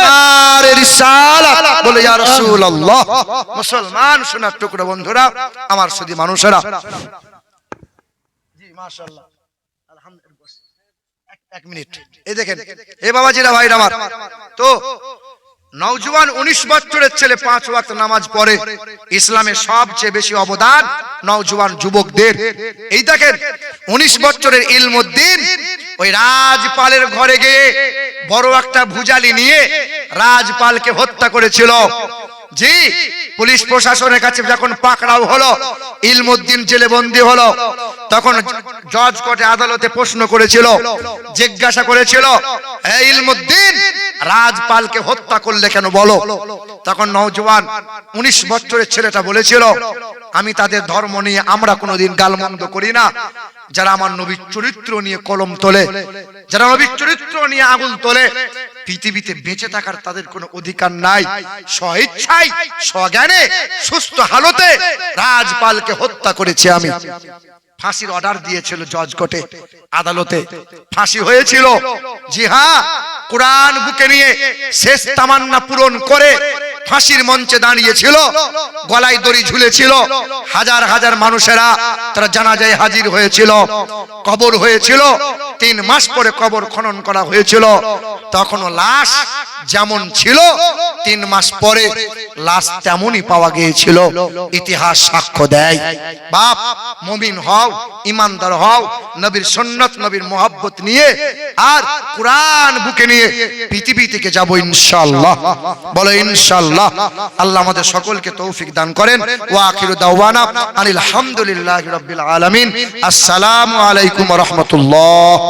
নারে রিসালাত, বলে ইয়া রাসূলুল্লাহ। মুসলমান সোনার টুকরো বন্ধুরা আমার, সুধী মানুষেরা, জি মাশাআল্লাহ, আলহামদুলিল্লাহ, এক মিনিট, এই দেখেন, এ বাবাজিরা ভাইরা আমার, তো নওজোয়ান 19 বছরের ছেলে 5 ওয়াক্ত নামাজ পড়ে। ইসলামের সবচেয়ে বেশি অবদান নওজোয়ান যুবকদের। এই দেখেন 19 বছরের ইলমুদ্দিন ওই রাজপালের ঘরে গিয়ে বড় একটা ভুজালি নিয়ে রাজপালকে হত্যা করেছিল। জি, পুলিশ প্রশাসনের কাছে যখন পাকড়াও হলো, ইলমুদ্দিন জেলে বন্দী হলো, তখন জজ কোর্টে আদালতে প্রশ্ন করেছিল, জিজ্ঞাসা করেছিল, হে ইলমুদ্দিন, রাজপালকে হত্যা করলে কেন বলো? তখন নওজোয়ান 19 বছরের ছেলেটা বলেছিল, আমি তাদের ধর্ম নিয়ে আমরা কোনোদিন গালমন্দ করি না, যারা আমার নবীর চরিত্র নিয়ে কলম তোলে, যারা নবীর চরিত্র নিয়ে আগুন তোলে, পৃথিবীতে বেঁচে থাকার তাদের কোনো অধিকার নাই। স্বইচ্ছায়, স্বজ্ঞানে, সুস্থ হালতে রাজপালকে হত্যা করেছি আমি। ফাঁসির অর্ডার দিয়েছিল জজ কোর্টে, আদালতে ফাঁসি হয়েছিল। জি হ্যাঁ, কোরআন বুকে নিয়ে শেষ তামান্না পূরণ করে ফাঁসির মঞ্চে দাঁড়িয়েছিল, গলায় দড়ি ঝুলেছিল, হাজার হাজার মানুষেরা তারা জানাজায় হাজির হয়েছিল, কবর হয়েছিল। 3 মাস পরে কবর খনন করা হয়েছিল, তখনও লাশ যেমন ছিল 3 মাস পরে লাশ তেমনই পাওয়া গিয়েছিল। ইতিহাস সাক্ষ্য দেয়। বাপ, মুমিন হও, ইমানদার হও, নবীর সুন্নাত নবীর মুহাব্বত নিয়ে আর কুরআন বুকে নিয়ে পৃথিবী থেকে যাব ইনশাআল্লাহ। বলো ইনশাআল্লাহ। আল্লাহ আমাদের সকলকে তৌফিক দান করেন। ওয়া আখিরু দাওয়ানা আনিল হামদুলিল্লাহি রাব্বিল আলামিন। আসসালামু আলাইকুম ওয়া রাহমাতুল্লাহ।